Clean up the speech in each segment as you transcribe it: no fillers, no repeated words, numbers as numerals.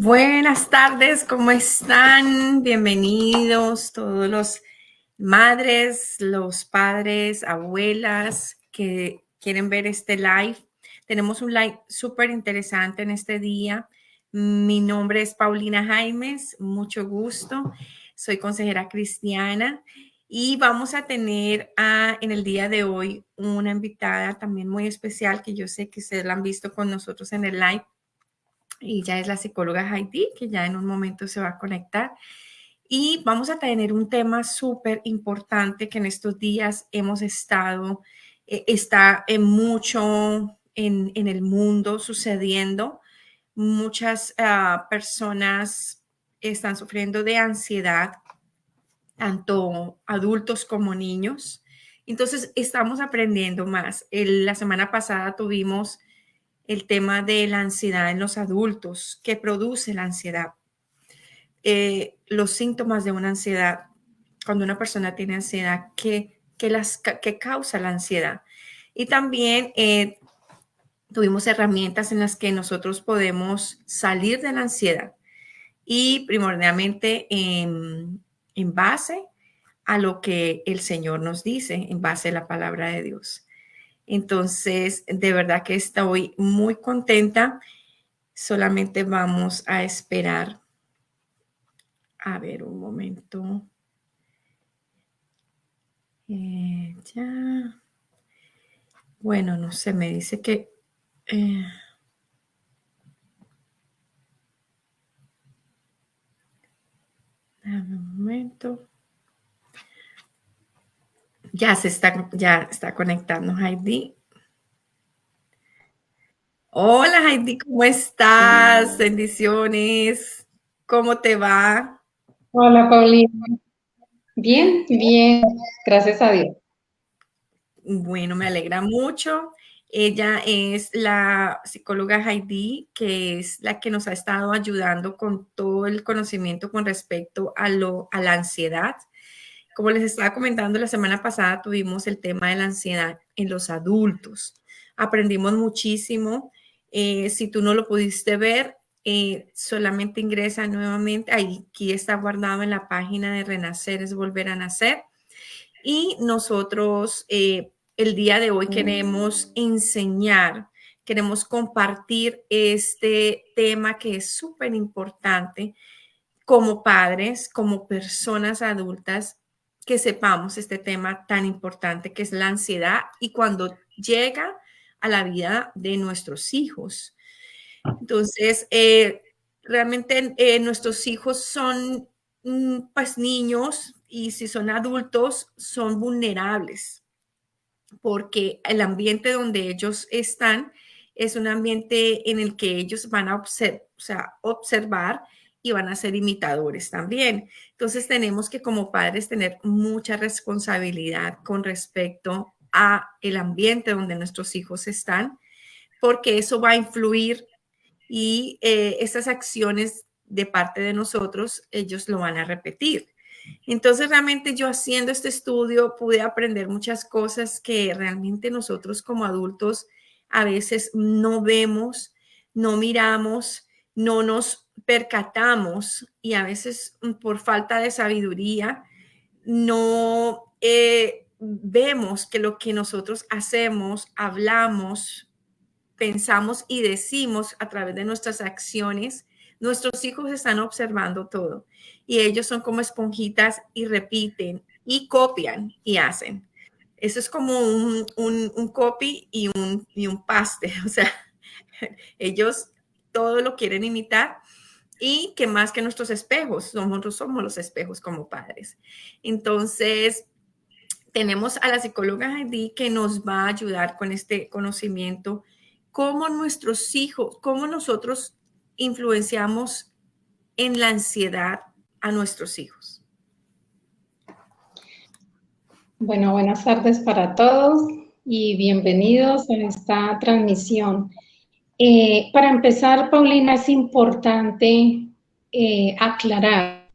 Buenas tardes, ¿cómo están? Bienvenidos todos los madres, los padres, abuelas que quieren ver este live. Tenemos un live súper interesante en este día. Mi nombre es Paulina Jaimes, mucho gusto. Soy consejera cristiana y vamos a tener en el día de hoy una invitada también muy especial que yo sé que ustedes la han visto con nosotros en el live. Y ya es la psicóloga Heidi, que ya en un momento se va a conectar. Y vamos a tener un tema súper importante que en estos días hemos estado, está en mucho en el mundo sucediendo. Muchas personas están sufriendo de ansiedad, tanto adultos como niños. Entonces, estamos aprendiendo más. La semana pasada tuvimos el tema de la ansiedad en los adultos, que produce la ansiedad, los síntomas de una ansiedad, cuando una persona tiene ansiedad, ¿qué causa la ansiedad? Y también tuvimos herramientas en las que nosotros podemos salir de la ansiedad y primordialmente en base a lo que el Señor nos dice, en base a la palabra de Dios. Entonces, de verdad que estoy muy contenta. Solamente vamos a esperar. A ver, un momento. Ya. Bueno, no sé, me dice que... dame un momento. Ya está conectando Heidi. Hola Heidi, ¿cómo estás? Bendiciones. ¿Cómo te va? Hola, Paulina. Bien, bien, gracias a Dios. Bueno, me alegra mucho. Ella es la psicóloga Heidi, que es la que nos ha estado ayudando con todo el conocimiento con respecto a la ansiedad. Como les estaba comentando, la semana pasada tuvimos el tema de la ansiedad en los adultos. Aprendimos muchísimo. Si tú no lo pudiste ver, solamente ingresa nuevamente. Aquí está guardado en la página de Renacer es Volver a Nacer. Y nosotros el día de hoy queremos enseñar, queremos compartir este tema que es súper importante como padres, como personas adultas, que sepamos este tema tan importante que es la ansiedad y cuando llega a la vida de nuestros hijos. Entonces, realmente nuestros hijos son pues niños y si son adultos son vulnerables porque el ambiente donde ellos están es un ambiente en el que ellos van a observar y van a ser imitadores también. Entonces tenemos que como padres tener mucha responsabilidad con respecto a el ambiente donde nuestros hijos están, porque eso va a influir y estas acciones de parte de nosotros, ellos lo van a repetir. Entonces, realmente yo haciendo este estudio pude aprender muchas cosas que realmente nosotros como adultos a veces no vemos, no miramos, no nos percatamos y a veces por falta de sabiduría no vemos que lo que nosotros hacemos, hablamos, pensamos y decimos a través de nuestras acciones, nuestros hijos están observando todo y ellos son como esponjitas y repiten y copian y hacen. Eso es como un copy y un paste, o sea, ellos todo lo quieren imitar y que más que nuestros espejos, somos los espejos como padres. Entonces, tenemos a la psicóloga Heidi que nos va a ayudar con este conocimiento, cómo nuestros hijos, cómo nosotros influenciamos en la ansiedad a nuestros hijos. Bueno, buenas tardes para todos y bienvenidos a esta transmisión. Para empezar, Paulina, es importante aclarar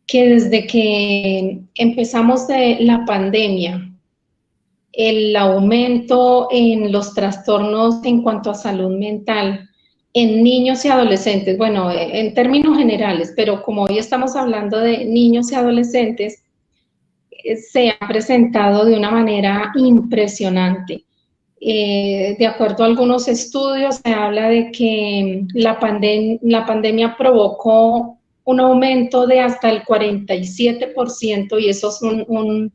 que desde que empezamos de la pandemia, el aumento en los trastornos en cuanto a salud mental en niños y adolescentes, bueno, en términos generales, pero como hoy estamos hablando de niños y adolescentes, se ha presentado de una manera impresionante. De acuerdo a algunos estudios, se habla de que la pandemia provocó un aumento de hasta el 47% y eso es un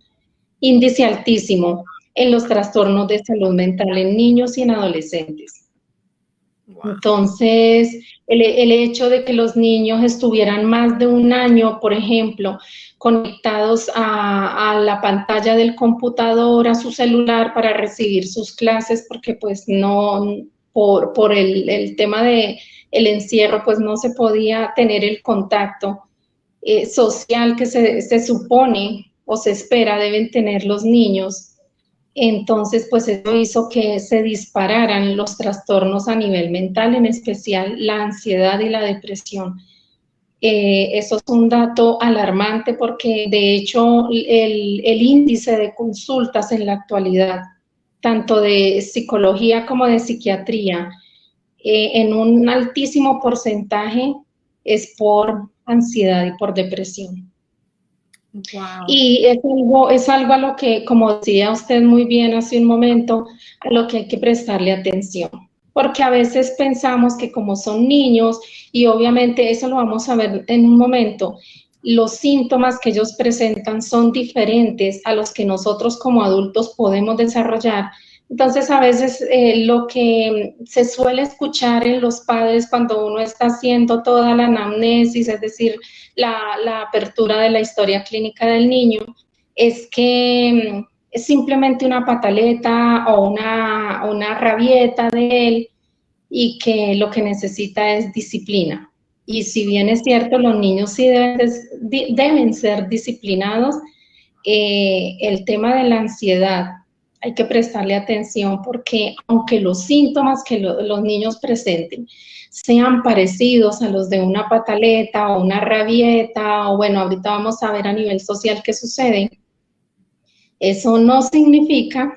índice altísimo en los trastornos de salud mental en niños y en adolescentes. Wow. Entonces, el hecho de que los niños estuvieran más de un año, por ejemplo, conectados a la pantalla del computador, a su celular para recibir sus clases, porque pues no, por el tema de el encierro, pues no se podía tener el contacto social que se supone o se espera deben tener los niños. Entonces, pues eso hizo que se dispararan los trastornos a nivel mental, en especial la ansiedad y la depresión. Eso es un dato alarmante porque de hecho el índice de consultas en la actualidad, tanto de psicología como de psiquiatría, en un altísimo porcentaje es por ansiedad y por depresión. Wow. Y es algo a lo que, como decía usted muy bien hace un momento, a lo que hay que prestarle atención. Porque a veces pensamos que como son niños, y obviamente eso lo vamos a ver en un momento, los síntomas que ellos presentan son diferentes a los que nosotros como adultos podemos desarrollar. Entonces, a veces lo que se suele escuchar en los padres cuando uno está haciendo toda la anamnesis, es decir, la apertura de la historia clínica del niño, es que es simplemente una pataleta o una rabieta de él y que lo que necesita es disciplina. Y si bien es cierto, los niños sí deben ser disciplinados, el tema de la ansiedad hay que prestarle atención porque aunque los síntomas que los niños presenten sean parecidos a los de una pataleta o una rabieta, o bueno, ahorita vamos a ver a nivel social qué sucede, eso no significa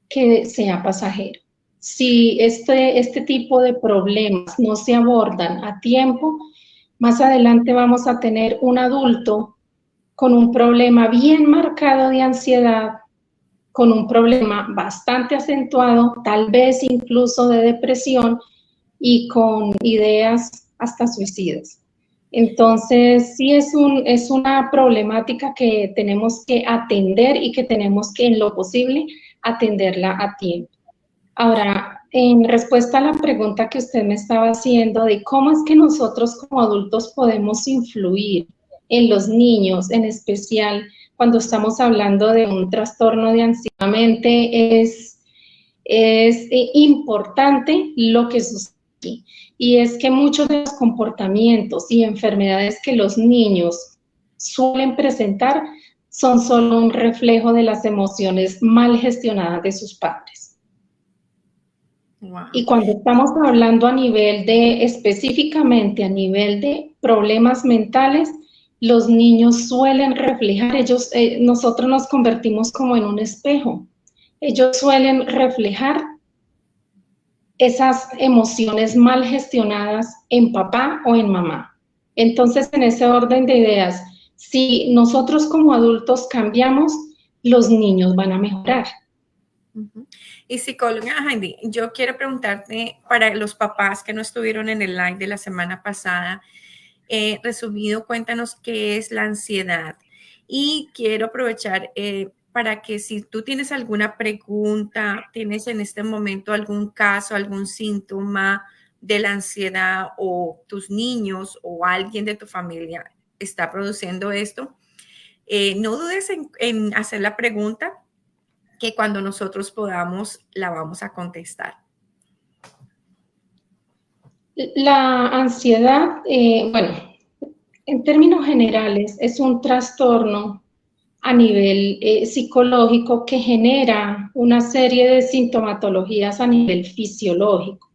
que sea pasajero. Si este tipo de problemas no se abordan a tiempo, más adelante vamos a tener un adulto con un problema bien marcado de ansiedad, con un problema bastante acentuado, tal vez incluso de depresión y con ideas hasta suicidas. Entonces, sí es una problemática que tenemos que atender y que tenemos que, en lo posible, atenderla a tiempo. Ahora, en respuesta a la pregunta que usted me estaba haciendo de cómo es que nosotros como adultos podemos influir en los niños, en especial cuando estamos hablando de un trastorno de ansiedad, es importante lo que sucede aquí. Y es que muchos de los comportamientos y enfermedades que los niños suelen presentar son solo un reflejo de las emociones mal gestionadas de sus padres. Wow. Y cuando estamos hablando a nivel de, específicamente a nivel de problemas mentales, los niños suelen reflejar, nosotros nos convertimos como en un espejo. Ellos suelen reflejar esas emociones mal gestionadas en papá o en mamá. Entonces, en ese orden de ideas, si nosotros como adultos cambiamos, los niños van a mejorar. Y psicóloga Heidi, yo quiero preguntarte para los papás que no estuvieron en el live de la semana pasada, resumido, cuéntanos qué es la ansiedad. Y quiero aprovechar para que si tú tienes alguna pregunta, tienes en este momento algún caso, algún síntoma de la ansiedad o tus niños o alguien de tu familia está produciendo esto, no dudes en hacer la pregunta que cuando nosotros podamos la vamos a contestar. La ansiedad, bueno, en términos generales, es un trastorno a nivel psicológico que genera una serie de sintomatologías a nivel fisiológico,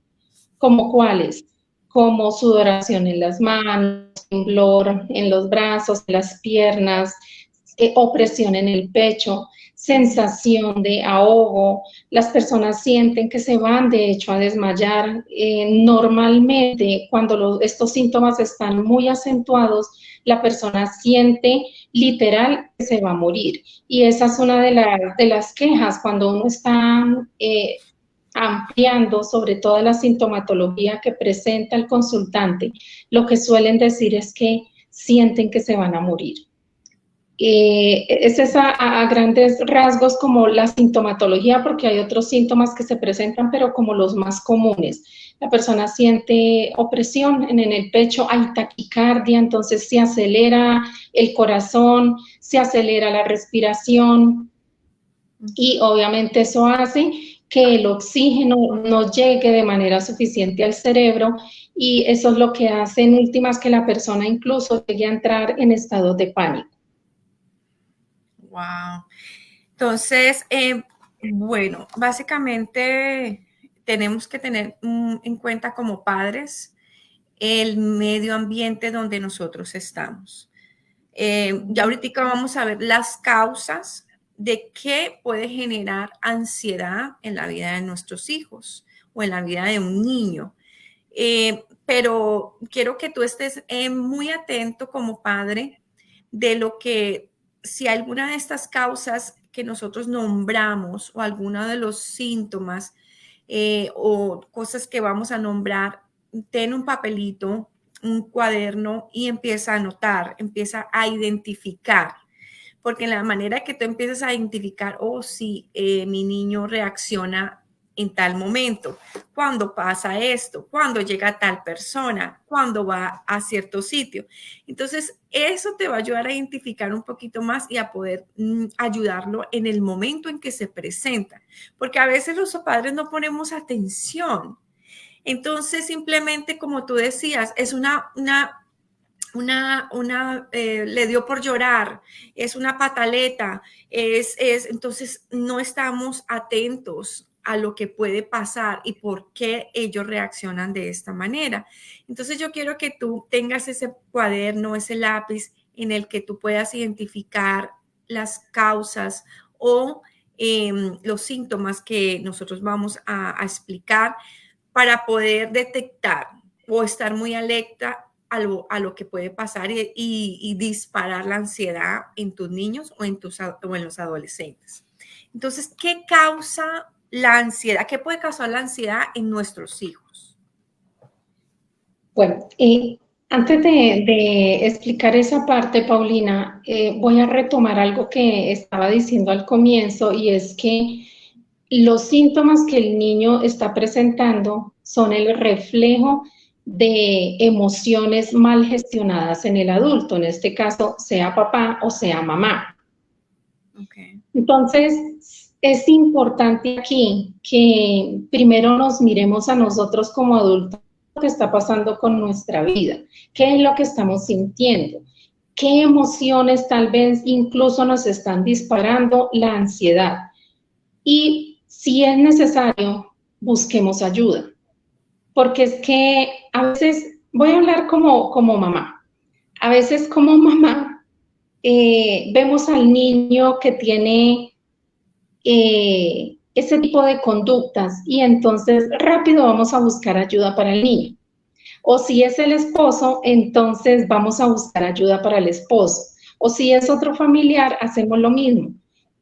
como cuáles, como sudoración en las manos, temblor en los brazos, en las piernas, opresión en el pecho. sensación de ahogo, las personas sienten que se van de hecho a desmayar. Normalmente cuando estos síntomas están muy acentuados, la persona siente literal que se va a morir. Y esa es una de las quejas cuando uno está ampliando sobre toda la sintomatología que presenta el consultante. Lo que suelen decir es que sienten que se van a morir. Es a grandes rasgos como la sintomatología, porque hay otros síntomas que se presentan, pero como los más comunes. La persona siente opresión en el pecho, hay taquicardia, entonces se acelera el corazón, se acelera la respiración y obviamente eso hace que el oxígeno no llegue de manera suficiente al cerebro y eso es lo que hace en últimas que la persona incluso llegue a entrar en estado de pánico. Wow. Entonces, bueno, básicamente tenemos que tener en cuenta como padres el medio ambiente donde nosotros estamos. Ya ahorita vamos a ver las causas de qué puede generar ansiedad en la vida de nuestros hijos o en la vida de un niño. Pero quiero que tú estés muy atento como padre de lo que, si alguna de estas causas que nosotros nombramos o alguno de los síntomas o cosas que vamos a nombrar, ten un papelito, un cuaderno y empieza a anotar, empieza a identificar. Porque en la manera que tú empiezas a identificar, oh, sí, mi niño reacciona en tal momento, cuando pasa esto, cuando llega tal persona, cuando va a cierto sitio. Entonces, eso te va a ayudar a identificar un poquito más y a poder ayudarlo en el momento en que se presenta, porque a veces los padres no ponemos atención. Entonces, simplemente, como tú decías, es le dio por llorar, es una pataleta, entonces no estamos atentos a lo que puede pasar y por qué ellos reaccionan de esta manera. Entonces yo quiero que tú tengas ese cuaderno, ese lápiz en el que tú puedas identificar las causas o los síntomas que nosotros vamos a explicar para poder detectar o estar muy alerta a lo que puede pasar y disparar la ansiedad en tus niños o en los adolescentes. Entonces, ¿qué causa la ansiedad? ¿Qué puede causar la ansiedad en nuestros hijos? Bueno, antes de explicar esa parte, Paulina, voy a retomar algo que estaba diciendo al comienzo y es que los síntomas que el niño está presentando son el reflejo de emociones mal gestionadas en el adulto, en este caso, sea papá o sea mamá. Okay. Entonces, es importante aquí que primero nos miremos a nosotros como adultos qué está pasando con nuestra vida, qué es lo que estamos sintiendo, qué emociones tal vez incluso nos están disparando la ansiedad. Y si es necesario, busquemos ayuda. Porque es que a veces, voy a hablar como mamá, a veces como mamá vemos al niño que tiene ese tipo de conductas y entonces rápido vamos a buscar ayuda para el niño. O si es el esposo, entonces vamos a buscar ayuda para el esposo. O si es otro familiar, hacemos lo mismo,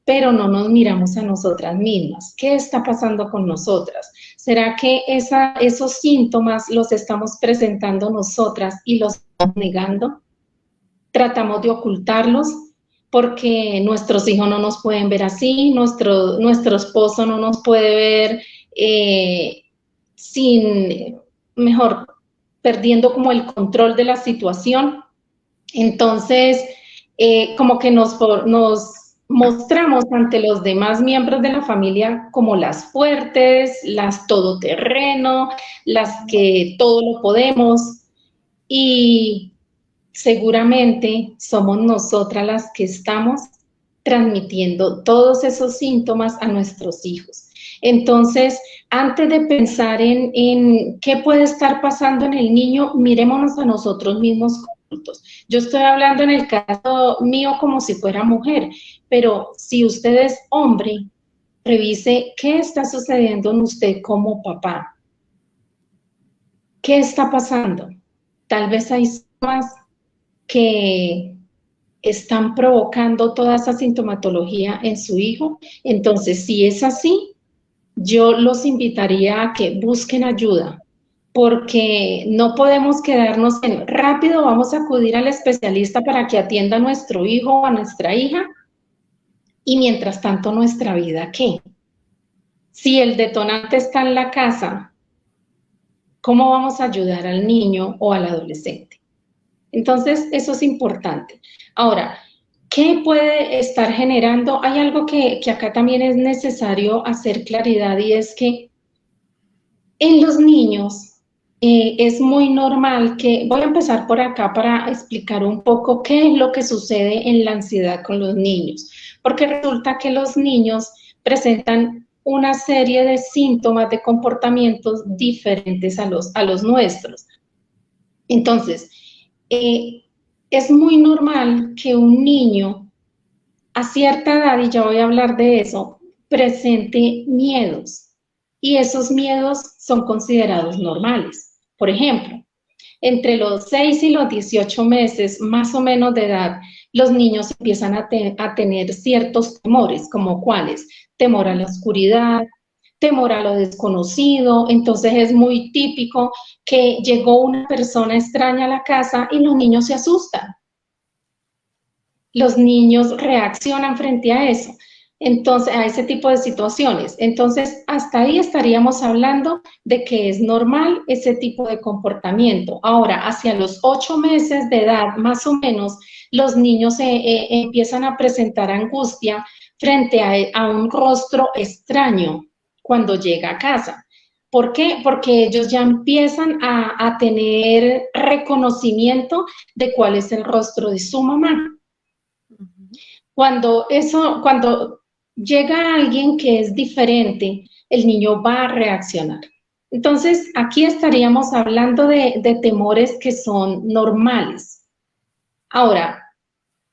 pero no nos miramos a nosotras mismas. ¿Qué está pasando con nosotras? ¿Será que esos síntomas los estamos presentando nosotras y los estamos negando? ¿Tratamos de ocultarlos? Porque nuestros hijos no nos pueden ver así, nuestro esposo no nos puede ver perdiendo como el control de la situación. Entonces, como que nos mostramos ante los demás miembros de la familia como las fuertes, las todoterreno, las que todo lo podemos, y seguramente somos nosotras las que estamos transmitiendo todos esos síntomas a nuestros hijos. Entonces, antes de pensar en qué puede estar pasando en el niño, mirémonos a nosotros mismos adultos. Yo estoy hablando en el caso mío como si fuera mujer, pero si usted es hombre, revise qué está sucediendo en usted como papá. ¿Qué está pasando? Tal vez hay síntomas que están provocando toda esa sintomatología en su hijo. Entonces, si es así, yo los invitaría a que busquen ayuda, porque no podemos quedarnos en rápido, vamos a acudir al especialista para que atienda a nuestro hijo o a nuestra hija, y mientras tanto nuestra vida, ¿qué? Si el detonante está en la casa, ¿cómo vamos a ayudar al niño o al adolescente? Entonces, eso es importante. Ahora, ¿qué puede estar generando? Hay algo que acá también es necesario hacer claridad, y es que en los niños es muy normal que, voy a empezar por acá para explicar un poco qué es lo que sucede en la ansiedad con los niños, porque resulta que los niños presentan una serie de síntomas, de comportamientos diferentes a los nuestros. Entonces, es muy normal que un niño a cierta edad, y ya voy a hablar de eso, presente miedos, y esos miedos son considerados normales. Por ejemplo, entre los 6 y los 18 meses más o menos de edad, los niños empiezan a tener ciertos temores, como cuáles: temor a la oscuridad, temor a lo desconocido. Entonces es muy típico que llegó una persona extraña a la casa y los niños se asustan. Los niños reaccionan frente a eso, entonces, a ese tipo de situaciones. Entonces, hasta ahí estaríamos hablando de que es normal ese tipo de comportamiento. Ahora, hacia los 8 meses de edad, más o menos, los niños empiezan a presentar angustia frente a un rostro extraño cuando llega a casa. ¿Por qué? Porque ellos ya empiezan a tener reconocimiento de cuál es el rostro de su mamá. Cuando llega alguien que es diferente, el niño va a reaccionar. Entonces, aquí estaríamos hablando de temores que son normales. Ahora,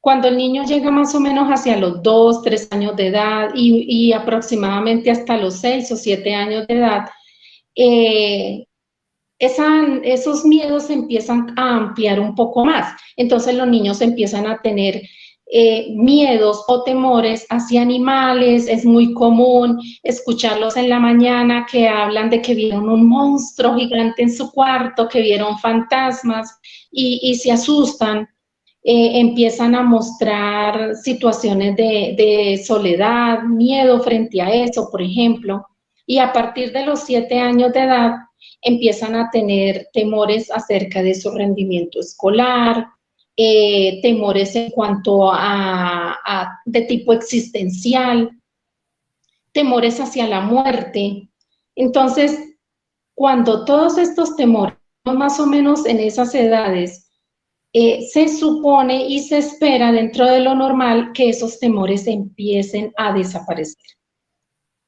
cuando el niño llega más o menos hacia los 2, 3 años de edad y aproximadamente hasta los 6 o 7 años de edad, esos miedos se empiezan a ampliar un poco más. Entonces los niños empiezan a tener miedos o temores hacia animales. Es muy común escucharlos en la mañana que hablan de que vieron un monstruo gigante en su cuarto, que vieron fantasmas y se asustan. Empiezan a mostrar situaciones de soledad, miedo frente a eso, por ejemplo. Y a partir de los 7 años de edad empiezan a tener temores acerca de su rendimiento escolar, temores en cuanto de tipo existencial, temores hacia la muerte. Entonces, cuando todos estos temores, más o menos en esas edades, se supone y se espera dentro de lo normal que esos temores empiecen a desaparecer.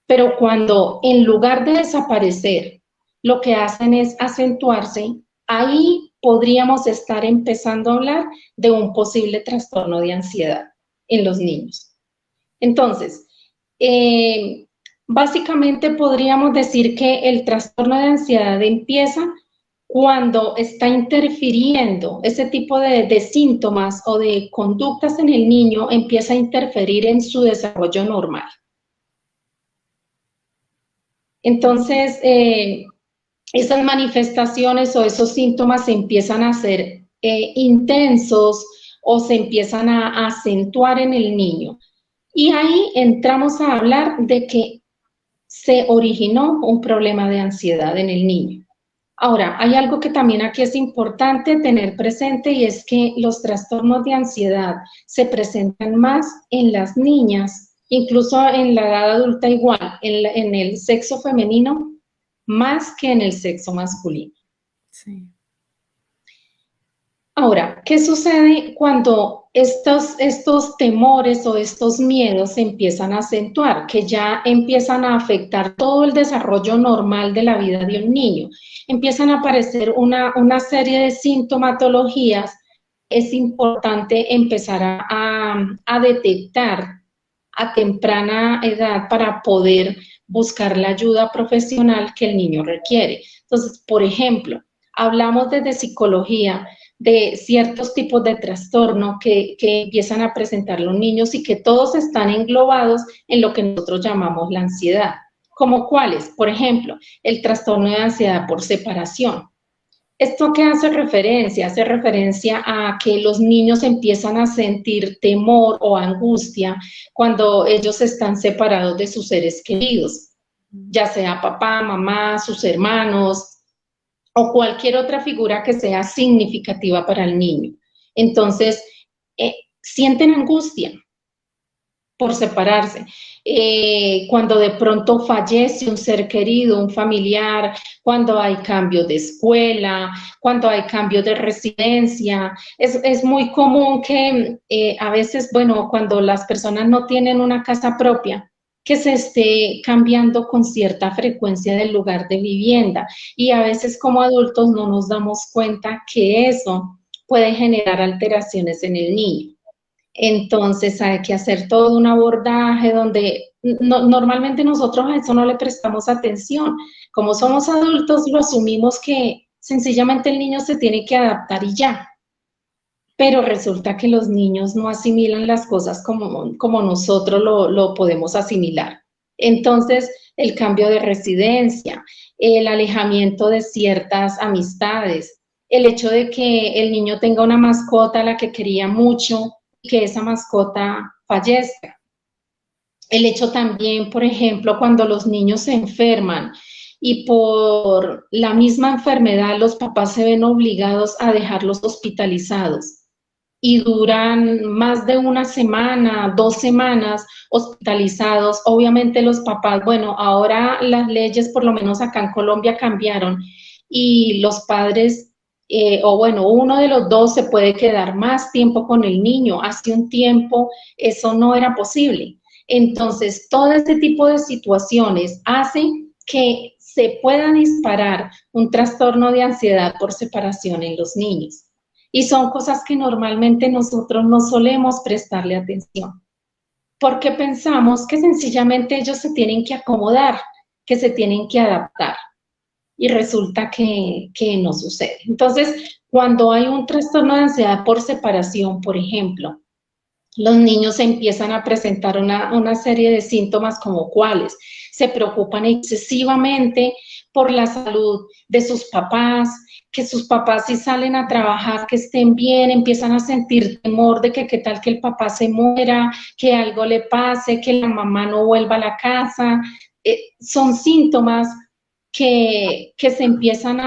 Pero cuando en lugar de desaparecer, lo que hacen es acentuarse, ahí podríamos estar empezando a hablar de un posible trastorno de ansiedad en los niños. Entonces, básicamente podríamos decir que el trastorno de ansiedad empieza cuando está interfiriendo ese tipo de síntomas o de conductas en el niño, empieza a interferir en su desarrollo normal. Entonces, esas manifestaciones o esos síntomas se empiezan a hacer intensos o se empiezan a acentuar en el niño. Y ahí entramos a hablar de que se originó un problema de ansiedad en el niño. Ahora, hay algo que también aquí es importante tener presente, y es que los trastornos de ansiedad se presentan más en las niñas, incluso en la edad adulta igual, en el sexo femenino, más que en el sexo masculino. Sí. Ahora, ¿qué sucede cuando estos temores o estos miedos se empiezan a acentuar, que ya empiezan a afectar todo el desarrollo normal de la vida de un niño? Empiezan a aparecer una serie de sintomatologías es importante empezar a detectar a temprana edad para poder buscar la ayuda profesional que el niño requiere. Entonces, por ejemplo, hablamos desde psicología de ciertos tipos de trastorno que empiezan a presentar los niños y que todos están englobados en lo que nosotros llamamos la ansiedad. ¿Como cuáles? Por ejemplo, el trastorno de ansiedad por separación. ¿Esto qué hace referencia? Hace referencia a que los niños empiezan a sentir temor o angustia cuando ellos están separados de sus seres queridos, ya sea papá, mamá, sus hermanos o cualquier otra figura que sea significativa para el niño. Entonces, sienten angustia por separarse. Cuando de pronto fallece un ser querido, un familiar, cuando hay cambios de escuela, cuando hay cambios de residencia. Es muy común que a veces, bueno, cuando las personas no tienen una casa propia, que se esté cambiando con cierta frecuencia del lugar de vivienda. Y a veces como adultos no nos damos cuenta que eso puede generar alteraciones en el niño. Entonces hay que hacer todo un abordaje donde normalmente nosotros a eso no le prestamos atención. Como somos adultos, lo asumimos que sencillamente el niño se tiene que adaptar y ya. Pero resulta que los niños no asimilan las cosas como nosotros lo podemos asimilar. Entonces, el cambio de residencia, el alejamiento de ciertas amistades, el hecho de que el niño tenga una mascota a la que quería mucho, que esa mascota fallezca. El hecho también, por ejemplo, cuando los niños se enferman y por la misma enfermedad los papás se ven obligados a dejarlos hospitalizados y duran más de una semana, 2 semanas hospitalizados. Obviamente los papás, bueno, ahora las leyes, por lo menos acá en Colombia, cambiaron y los padres o bueno, uno de los dos se puede quedar más tiempo con el niño. Hace un tiempo eso no era posible. Entonces, todo este tipo de situaciones hacen que se pueda disparar un trastorno de ansiedad por separación en los niños. Y son cosas que normalmente nosotros no solemos prestarle atención, porque pensamos que sencillamente ellos se tienen que acomodar, que se tienen que adaptar. Y resulta que no sucede. Entonces, cuando hay un trastorno de ansiedad por separación, por ejemplo, los niños empiezan a presentar una serie de síntomas como cuáles. Se preocupan excesivamente por la salud de sus papás, que sus papás si salen a trabajar, que estén bien, empiezan a sentir temor de que qué tal que el papá se muera, que algo le pase, que la mamá no vuelva a la casa. Son síntomas que se empiezan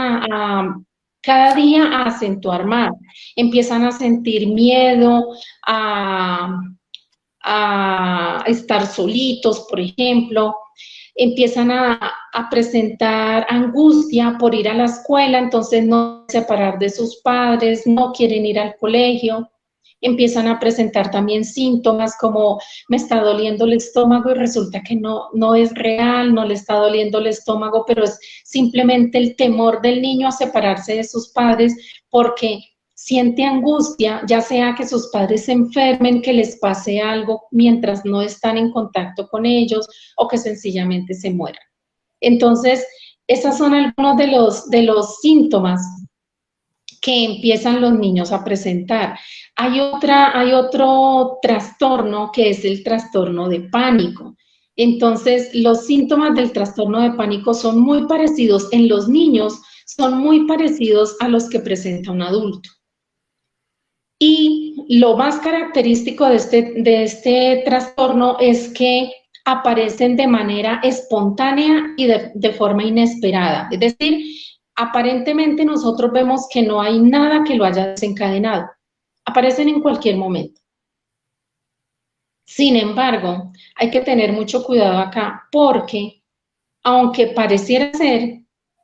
cada día a acentuar más. Empiezan a sentir miedo, a estar solitos, por ejemplo. Empiezan a presentar angustia por ir a la escuela, entonces no separar de sus padres, no quieren ir al colegio. Empiezan a presentar también síntomas como me está doliendo el estómago y resulta que no es real, no le está doliendo el estómago, pero es simplemente el temor del niño a separarse de sus padres porque siente angustia, ya sea que sus padres se enfermen, que les pase algo mientras no están en contacto con ellos o que sencillamente se mueran. Entonces, esos son algunos de los síntomas que empiezan los niños a presentar. Hay otro trastorno que es el trastorno de pánico. Entonces, los síntomas del trastorno de pánico son muy parecidos en los niños, son muy parecidos a los que presenta un adulto. Y lo más característico de este trastorno es que aparecen de manera espontánea y de forma inesperada. Es decir, aparentemente nosotros vemos que no hay nada que lo haya desencadenado. Aparecen en cualquier momento. Sin embargo, hay que tener mucho cuidado acá porque, aunque pareciera ser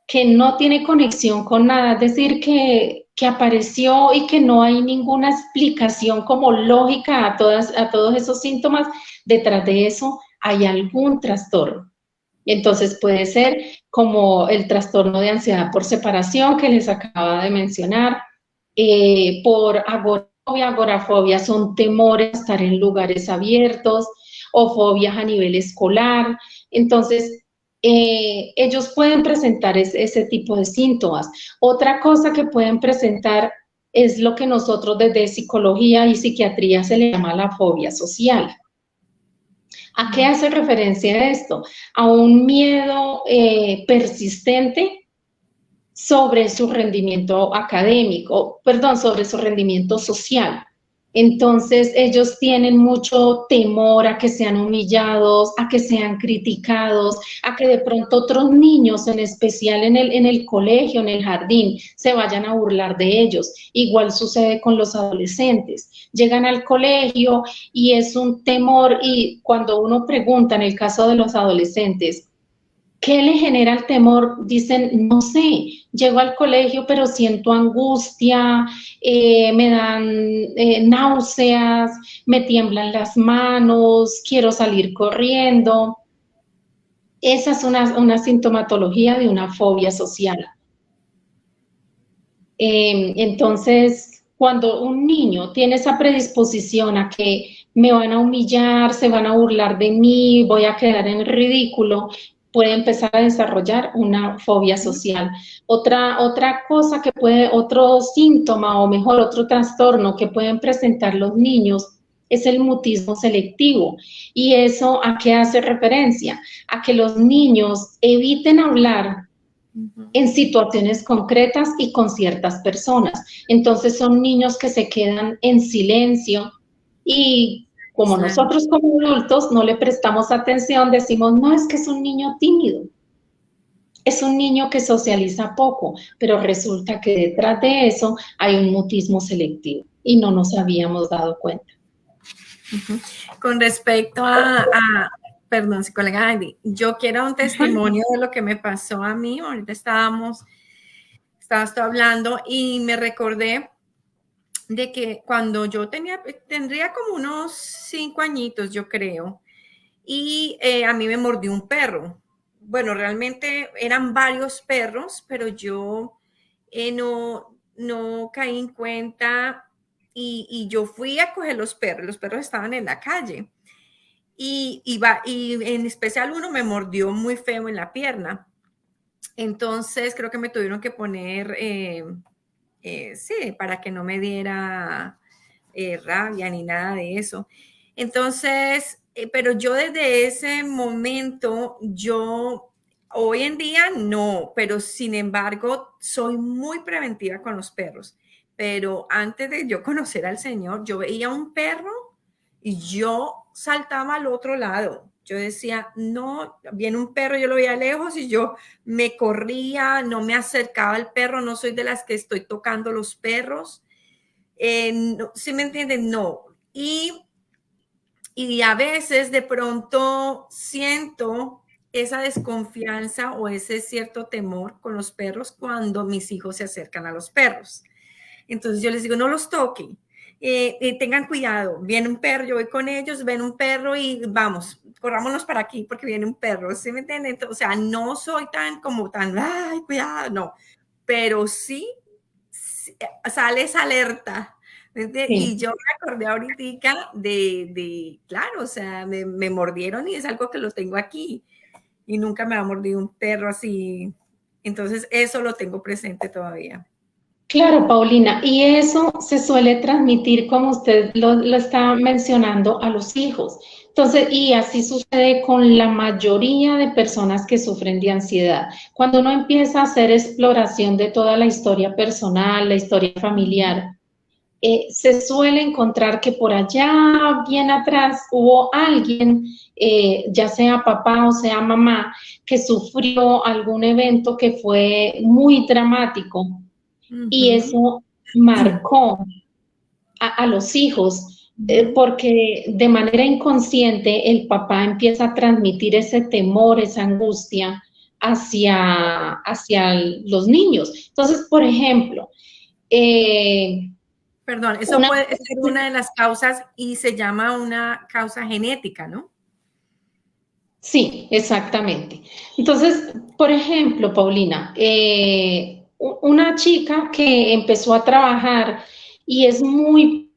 que no tiene conexión con nada, es decir, que apareció y que no hay ninguna explicación como lógica a todos esos síntomas, detrás de eso hay algún trastorno. Entonces puede ser como el trastorno de ansiedad por separación que les acaba de mencionar, por agorafobia. Agorafobia son temores a estar en lugares abiertos o fobias a nivel escolar. Entonces, ellos pueden presentar ese tipo de síntomas. Otra cosa que pueden presentar es lo que nosotros desde psicología y psiquiatría se le llama la fobia social. ¿A qué hace referencia esto? A un miedo persistente sobre su rendimiento académico, perdón, sobre su rendimiento social. Entonces, ellos tienen mucho temor a que sean humillados, a que sean criticados, a que de pronto otros niños, en especial en el colegio, en el jardín, se vayan a burlar de ellos. Igual sucede con los adolescentes. Llegan al colegio y es un temor, y cuando uno pregunta, en el caso de los adolescentes, ¿qué le genera el temor? Dicen, no sé, llego al colegio pero siento angustia, me dan náuseas, me tiemblan las manos, quiero salir corriendo. Esa es una sintomatología de una fobia social. Entonces, cuando un niño tiene esa predisposición a que me van a humillar, se van a burlar de mí, voy a quedar en ridículo, puede empezar a desarrollar una fobia social. Otra cosa que puede, otro síntoma o mejor otro trastorno que pueden presentar los niños es el mutismo selectivo. ¿Y eso a qué hace referencia? A que los niños eviten hablar en situaciones concretas y con ciertas personas. Entonces son niños que se quedan en silencio y como Claro. nosotros como adultos no le prestamos atención, decimos, no, es que es un niño tímido, es un niño que socializa poco, pero resulta que detrás de eso hay un mutismo selectivo y no nos habíamos dado cuenta. Con respecto perdón, psicóloga Heidi, yo quiero un testimonio de lo que me pasó a mí. Ahorita estabas tú hablando y me recordé de que cuando yo tendría como unos 5 añitos, yo creo, y a mí me mordió un perro. Bueno, realmente eran varios perros, pero yo no caí en cuenta y yo fui a coger los perros estaban en la calle y en especial uno me mordió muy feo en la pierna. Entonces creo que me tuvieron que poner, sí, para que no me diera rabia ni nada de eso. Entonces, pero yo desde ese momento, hoy en día no, pero sin embargo, soy muy preventiva con los perros. Pero antes de yo conocer al Señor, yo veía un perro y yo saltaba al otro lado. Yo decía, no, viene un perro, yo lo veía lejos y yo me corría, no me acercaba al perro, no soy de las que estoy tocando los perros. No, ¿sí me entienden? No. Y a veces de pronto siento esa desconfianza o ese cierto temor con los perros cuando mis hijos se acercan a los perros. Entonces yo les digo, no los toquen, tengan cuidado, viene un perro, yo voy con ellos, ven un perro y vamos, corrámonos para aquí porque viene un perro, ¿sí me entienden? O sea, no soy tan, ay, cuidado, no, pero sí sale esa alerta. Sí. Y yo me acordé ahorita claro, o sea, me mordieron y es algo que lo tengo aquí y nunca me ha mordido un perro así. Entonces, eso lo tengo presente todavía. Claro, Paulina, y eso se suele transmitir, como usted lo está mencionando, a los hijos. Entonces, y así sucede con la mayoría de personas que sufren de ansiedad. Cuando uno empieza a hacer exploración de toda la historia personal, la historia familiar, se suele encontrar que por allá, bien atrás, hubo alguien, ya sea papá o sea mamá, que sufrió algún evento que fue muy dramático y Ujú. eso marcó a los hijos, Ujú. porque de manera inconsciente el papá empieza a transmitir ese temor, esa angustia hacia los niños. Entonces, por ejemplo, eh, Perdón, eso una... puede ser una de las causas y se llama una causa genética, ¿no? Sí, exactamente. Entonces, por ejemplo, Paulina, una chica que empezó a trabajar y es muy,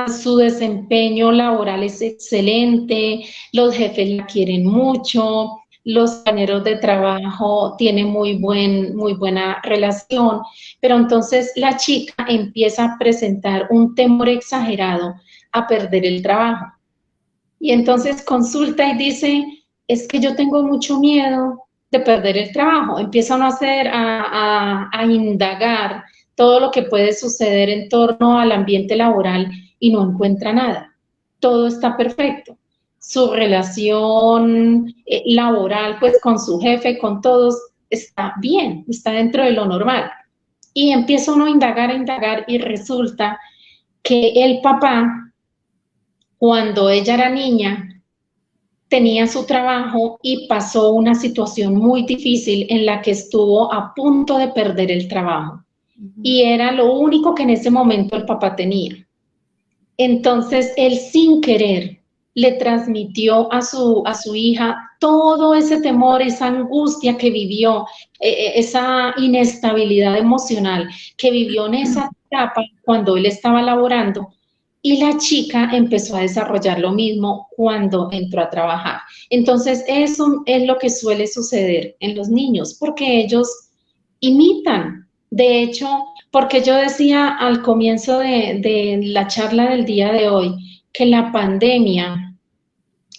su desempeño laboral es excelente, los jefes la quieren mucho, los compañeros de trabajo tienen muy buena relación, pero entonces la chica empieza a presentar un temor exagerado a perder el trabajo. Y entonces consulta y dice, es que yo tengo mucho miedo de perder el trabajo. Empieza uno a hacer, a indagar todo lo que puede suceder en torno al ambiente laboral y no encuentra nada. Todo está perfecto. Su relación laboral, pues con su jefe, con todos, está bien, está dentro de lo normal. Y empieza uno a indagar y resulta que el papá, cuando ella era niña, tenía su trabajo y pasó una situación muy difícil en la que estuvo a punto de perder el trabajo. Y era lo único que en ese momento el papá tenía. Entonces, él sin querer le transmitió a su hija todo ese temor, esa angustia que vivió, esa inestabilidad emocional que vivió en esa etapa cuando él estaba laborando. Y la chica empezó a desarrollar lo mismo cuando entró a trabajar. Entonces, eso es lo que suele suceder en los niños, porque ellos imitan. De hecho, porque yo decía al comienzo de la charla del día de hoy que la pandemia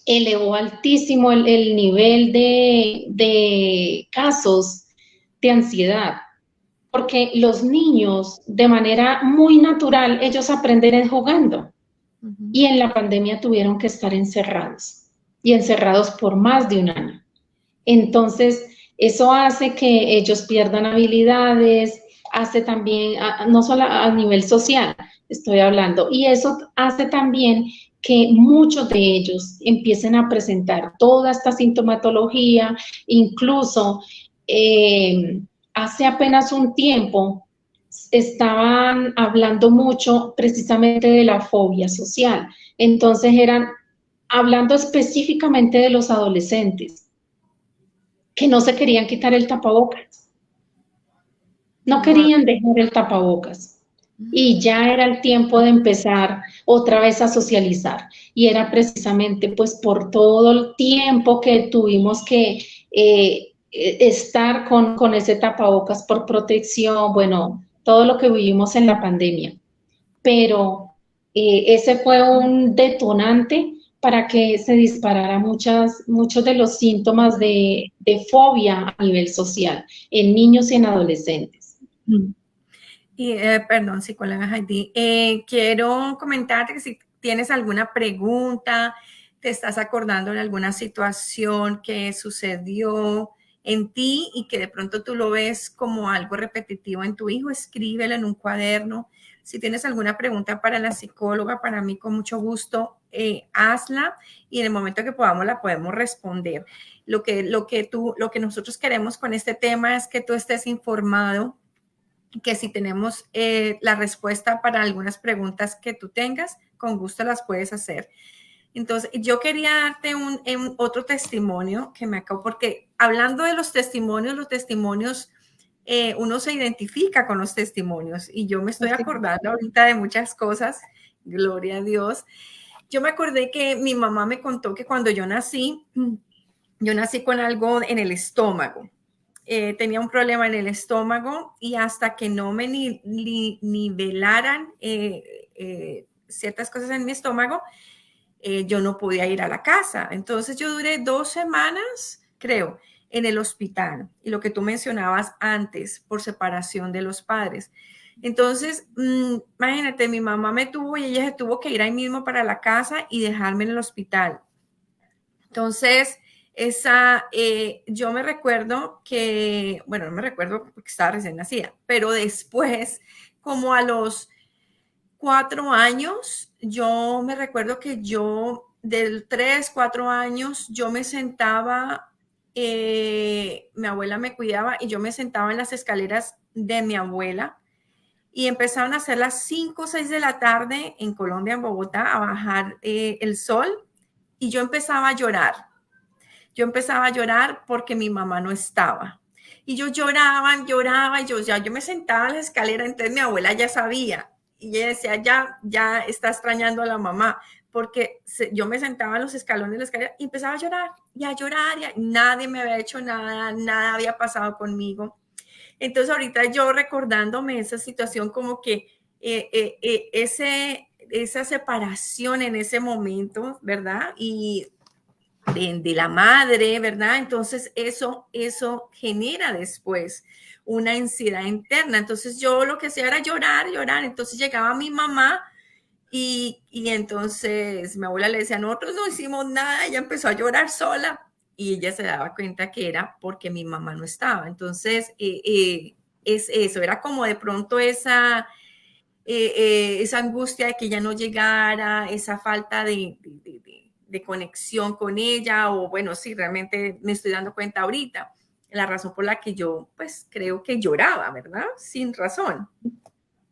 elevó altísimo el nivel de casos de ansiedad, porque los niños de manera muy natural, ellos aprenden jugando y en la pandemia tuvieron que estar encerrados y encerrados por más de un año. Entonces, eso hace que ellos pierdan habilidades, hace también, no solo a nivel social, estoy hablando, y eso hace también que muchos de ellos empiecen a presentar toda esta sintomatología, incluso hace apenas un tiempo estaban hablando mucho precisamente de la fobia social, entonces eran hablando específicamente de los adolescentes que no se querían quitar el tapabocas, no Wow. querían dejar el tapabocas. Y ya era el tiempo de empezar otra vez a socializar. Y era precisamente pues por todo el tiempo que tuvimos que estar con ese tapabocas por protección, bueno, todo lo que vivimos en la pandemia. Pero ese fue un detonante para que se disparara muchos de los síntomas de fobia a nivel social en niños y en adolescentes. Y, perdón, psicóloga Heidi, quiero comentarte que si tienes alguna pregunta, te estás acordando de alguna situación que sucedió en ti y que de pronto tú lo ves como algo repetitivo en tu hijo, escríbelo en un cuaderno. Si tienes alguna pregunta para la psicóloga, para mí con mucho gusto, hazla y en el momento que podamos la podemos responder. Lo que nosotros queremos con este tema es que tú estés informado, que si tenemos la respuesta para algunas preguntas que tú tengas, con gusto las puedes hacer. Entonces, yo quería darte otro testimonio que me acabo, porque hablando de los testimonios, uno se identifica con los testimonios y yo me estoy acordando ahorita de muchas cosas, gloria a Dios. Yo me acordé que mi mamá me contó que cuando yo nací con algo en el estómago. Tenía un problema en el estómago y hasta que no me nivelaran ciertas cosas en mi estómago, yo no podía ir a la casa. Entonces yo duré 2 semanas, creo, en el hospital. Y lo que tú mencionabas antes, por separación de los padres. Entonces, imagínate, mi mamá me tuvo y ella se tuvo que ir ahí mismo para la casa y dejarme en el hospital. Entonces, yo me recuerdo que, bueno, no me recuerdo porque estaba recién nacida, pero después, como a los 4 años, yo me recuerdo que yo, de 3, 4 años, yo me sentaba, mi abuela me cuidaba y yo me sentaba en las escaleras de mi abuela y empezaron a ser las 5 o 6 de la tarde en Colombia, en Bogotá, a bajar el sol y yo empezaba a llorar. Yo empezaba a llorar porque mi mamá no estaba. Y yo lloraba, lloraba, y yo me sentaba en la escalera, entonces mi abuela ya sabía, y ella decía, ya está extrañando a la mamá, porque yo me sentaba en los escalones de la escalera y empezaba a llorar, nadie me había hecho nada, nada había pasado conmigo. Entonces ahorita yo recordándome esa situación como que esa separación en ese momento, ¿verdad? Y de la madre, ¿verdad? Entonces eso genera después una ansiedad interna. Entonces yo lo que hacía era llorar, llorar. Entonces llegaba mi mamá y entonces mi abuela le decía, nosotros no hicimos nada, ella empezó a llorar sola y ella se daba cuenta que era porque mi mamá no estaba. Entonces es eso, era como de pronto esa angustia de que ella no llegara, esa falta de conexión con ella, o bueno, sí, realmente me estoy dando cuenta ahorita, la razón por la que yo, pues, creo que lloraba, ¿verdad? Sin razón.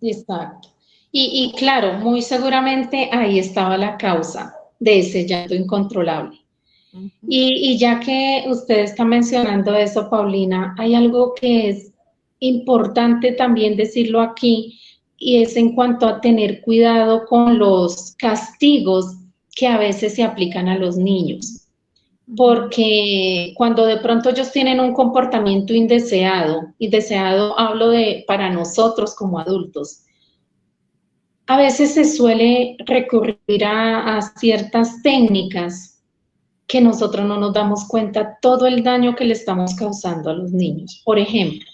Exacto. Y claro, muy seguramente ahí estaba la causa de ese llanto incontrolable. Uh -huh. Y ya que usted está mencionando eso, Paulina, hay algo que es importante también decirlo aquí, y es en cuanto a tener cuidado con los castigos que a veces se aplican a los niños. Porque cuando de pronto ellos tienen un comportamiento indeseado hablo de para nosotros como adultos, a veces se suele recurrir a ciertas técnicas que nosotros no nos damos cuenta todo el daño que le estamos causando a los niños. Por ejemplo,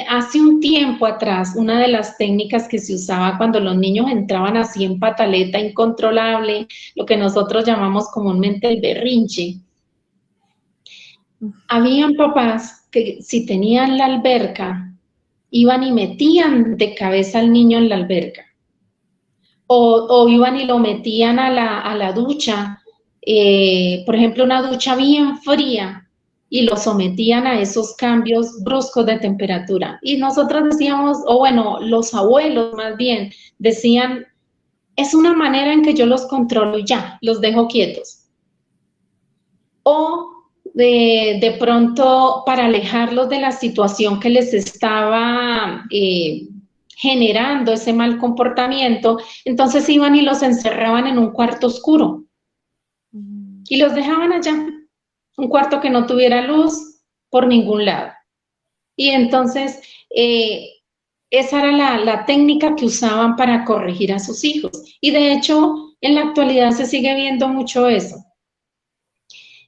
hace un tiempo atrás, una de las técnicas que se usaba cuando los niños entraban así en pataleta incontrolable, lo que nosotros llamamos comúnmente el berrinche, habían papás que si tenían la alberca, iban y metían de cabeza al niño en la alberca. O iban y lo metían a la ducha, por ejemplo, una ducha bien fría, y lo sometían a esos cambios bruscos de temperatura. Y nosotros decíamos, o bueno, los abuelos más bien, decían, es una manera en que yo los controlo y ya, los dejo quietos. O de pronto, para alejarlos de la situación que les estaba generando ese mal comportamiento, entonces iban y los encerraban en un cuarto oscuro y los dejaban allá, un cuarto que no tuviera luz por ningún lado. Y entonces esa era la técnica que usaban para corregir a sus hijos. Y de hecho, en la actualidad se sigue viendo mucho eso.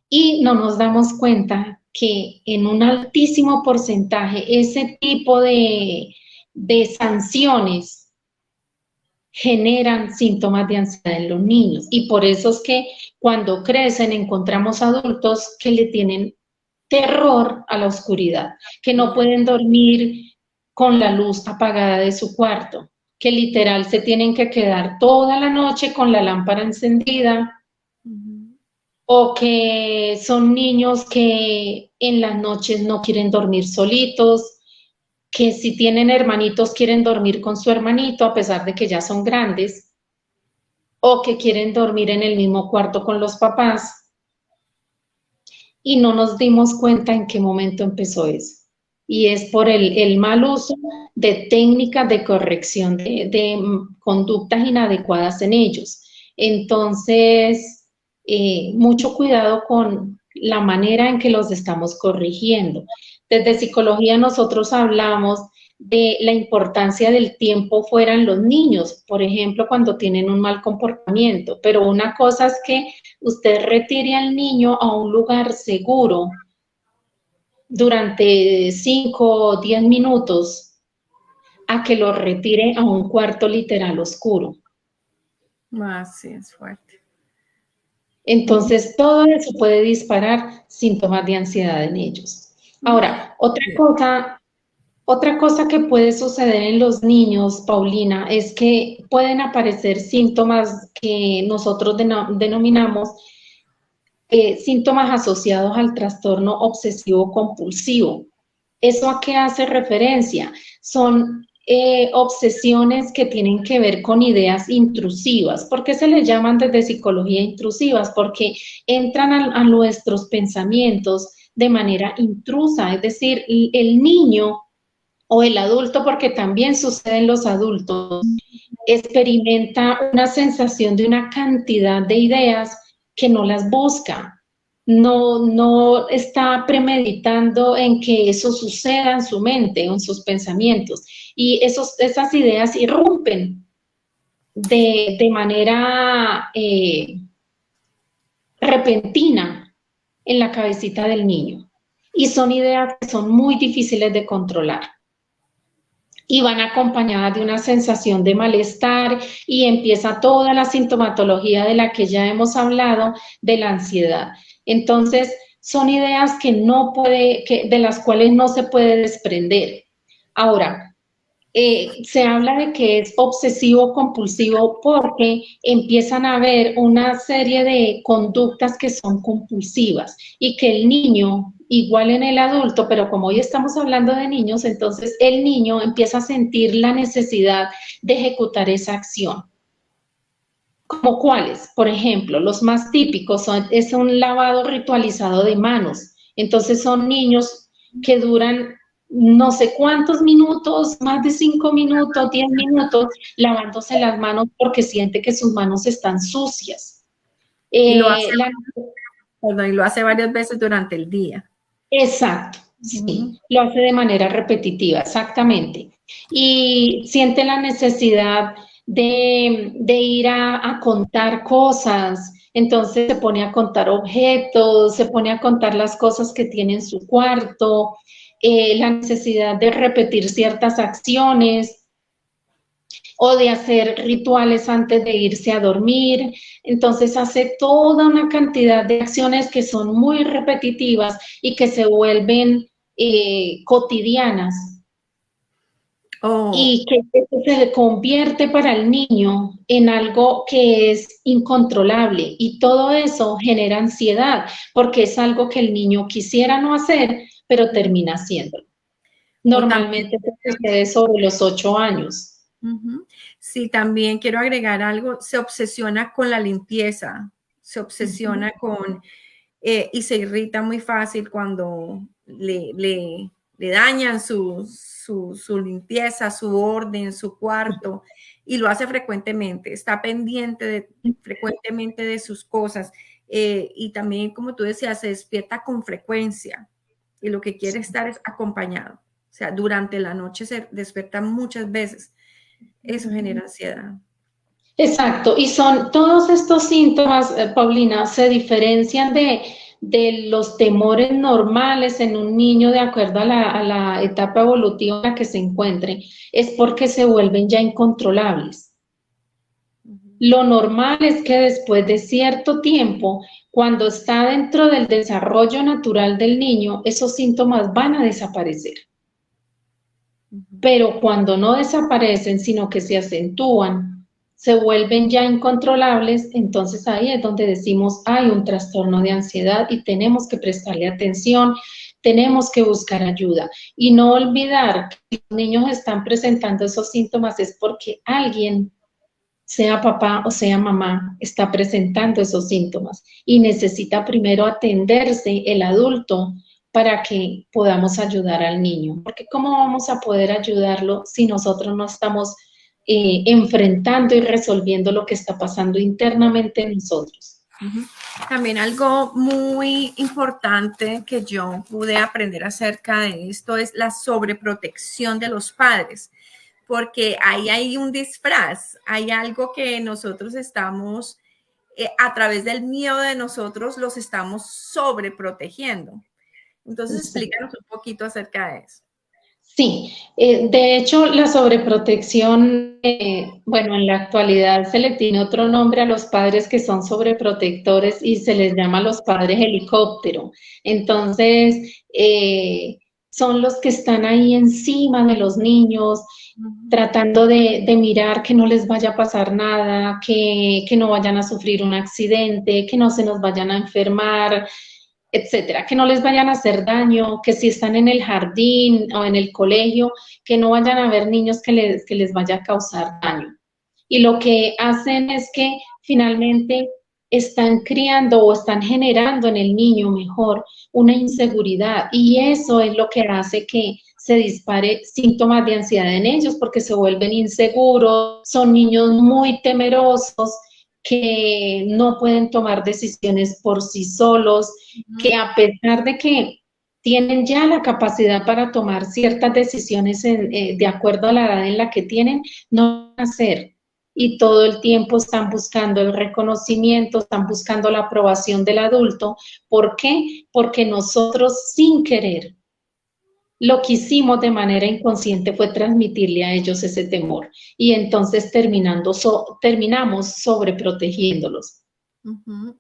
Y no nos damos cuenta que en un altísimo porcentaje ese tipo de sanciones generan síntomas de ansiedad en los niños. Y por eso es que cuando crecen encontramos adultos que le tienen terror a la oscuridad, que no pueden dormir con la luz apagada de su cuarto, que literal se tienen que quedar toda la noche con la lámpara encendida, o que son niños que en las noches no quieren dormir solitos, que si tienen hermanitos quieren dormir con su hermanito a pesar de que ya son grandes, o que quieren dormir en el mismo cuarto con los papás, y no nos dimos cuenta en qué momento empezó eso. Y es por el mal uso de técnicas de corrección de conductas inadecuadas en ellos. Entonces, mucho cuidado con la manera en que los estamos corrigiendo. Desde psicología nosotros hablamos de la importancia del tiempo fuera en los niños, por ejemplo, cuando tienen un mal comportamiento, pero una cosa es que usted retire al niño a un lugar seguro durante 5 o 10 minutos a que lo retire a un cuarto literal oscuro. Sí, es fuerte. Entonces, todo eso puede disparar síntomas de ansiedad en ellos. Ahora, otra cosa que puede suceder en los niños, Paulina, es que pueden aparecer síntomas que nosotros denominamos síntomas asociados al trastorno obsesivo compulsivo. ¿Eso a qué hace referencia? Son obsesiones que tienen que ver con ideas intrusivas. ¿Por qué se les llaman desde psicología intrusivas? Porque entran a nuestros pensamientos de manera intrusa, es decir, el niño o el adulto, porque también sucede en los adultos, experimenta una sensación de una cantidad de ideas que no las busca. No está premeditando en que eso suceda en su mente, en sus pensamientos. Y esas ideas irrumpen de manera repentina en la cabecita del niño. Y son ideas que son muy difíciles de controlar. Y van acompañadas de una sensación de malestar y empieza toda la sintomatología de la que ya hemos hablado, de la ansiedad. Entonces, son ideas de las cuales no se puede desprender. Ahora, se habla de que es obsesivo compulsivo porque empiezan a haber una serie de conductas que son compulsivas y que el niño, igual en el adulto, pero como hoy estamos hablando de niños, entonces el niño empieza a sentir la necesidad de ejecutar esa acción. ¿Como cuáles? Por ejemplo, los más típicos es un lavado ritualizado de manos. Entonces son niños que duran no sé cuántos minutos, más de 5 minutos, 10 minutos, lavándose las manos porque siente que sus manos están sucias. Y lo hace, perdón, y lo hace varias veces durante el día. Exacto, sí, lo hace de manera repetitiva, exactamente. Y siente la necesidad de ir a contar cosas, entonces se pone a contar objetos, se pone a contar las cosas que tiene en su cuarto, la necesidad de repetir ciertas acciones o de hacer rituales antes de irse a dormir. Entonces hace toda una cantidad de acciones que son muy repetitivas y que se vuelven cotidianas. Y que se convierte para el niño en algo que es incontrolable y todo eso genera ansiedad porque es algo que el niño quisiera no hacer, pero termina haciéndolo. Normalmente sucede sobre los 8 años. Sí, también quiero agregar algo, se obsesiona con la limpieza, se obsesiona con, y se irrita muy fácil cuando le dañan su limpieza, su orden, su cuarto, y lo hace frecuentemente, está pendiente frecuentemente de sus cosas, y también, como tú decías, se despierta con frecuencia, y lo que quiere estar es acompañado, o sea, durante la noche se despierta muchas veces. Eso genera ansiedad. Exacto, y son todos estos síntomas, Paulina, se diferencian de los temores normales en un niño de acuerdo a la etapa evolutiva en la que se encuentre, es porque se vuelven ya incontrolables. Lo normal es que después de cierto tiempo, cuando está dentro del desarrollo natural del niño, esos síntomas van a desaparecer. Pero cuando no desaparecen, sino que se acentúan, se vuelven ya incontrolables, entonces ahí es donde decimos hay un trastorno de ansiedad y tenemos que prestarle atención, tenemos que buscar ayuda y no olvidar que si los niños están presentando esos síntomas es porque alguien, sea papá o sea mamá, está presentando esos síntomas y necesita primero atenderse el adulto para que podamos ayudar al niño. Porque ¿cómo vamos a poder ayudarlo si nosotros no estamos enfrentando y resolviendo lo que está pasando internamente en nosotros? También algo muy importante que yo pude aprender acerca de esto es la sobreprotección de los padres, porque ahí hay un disfraz, hay algo que nosotros estamos, a través del miedo de nosotros, los estamos sobreprotegiendo. Entonces, explícanos un poquito acerca de eso. Sí, de hecho la sobreprotección, bueno, en la actualidad se le tiene otro nombre a los padres que son sobreprotectores y se les llama los padres helicóptero. Entonces, son los que están ahí encima de los niños, tratando de mirar que no les vaya a pasar nada, que no vayan a sufrir un accidente, que no se nos vayan a enfermar, etcétera, que no les vayan a hacer daño, que si están en el jardín o en el colegio, que no vayan a ver niños que les vaya a causar daño. Y lo que hacen es que finalmente están criando o están generando en el niño mejor una inseguridad y eso es lo que hace que se dispare síntomas de ansiedad en ellos porque se vuelven inseguros, son niños muy temerosos que no pueden tomar decisiones por sí solos, que a pesar de que tienen ya la capacidad para tomar ciertas decisiones de acuerdo a la edad en la que tienen, no van a hacer. Y todo el tiempo están buscando el reconocimiento, están buscando la aprobación del adulto. ¿Por qué? Porque nosotros sin querer lo que hicimos de manera inconsciente fue transmitirle a ellos ese temor y entonces terminamos sobreprotegiéndolos.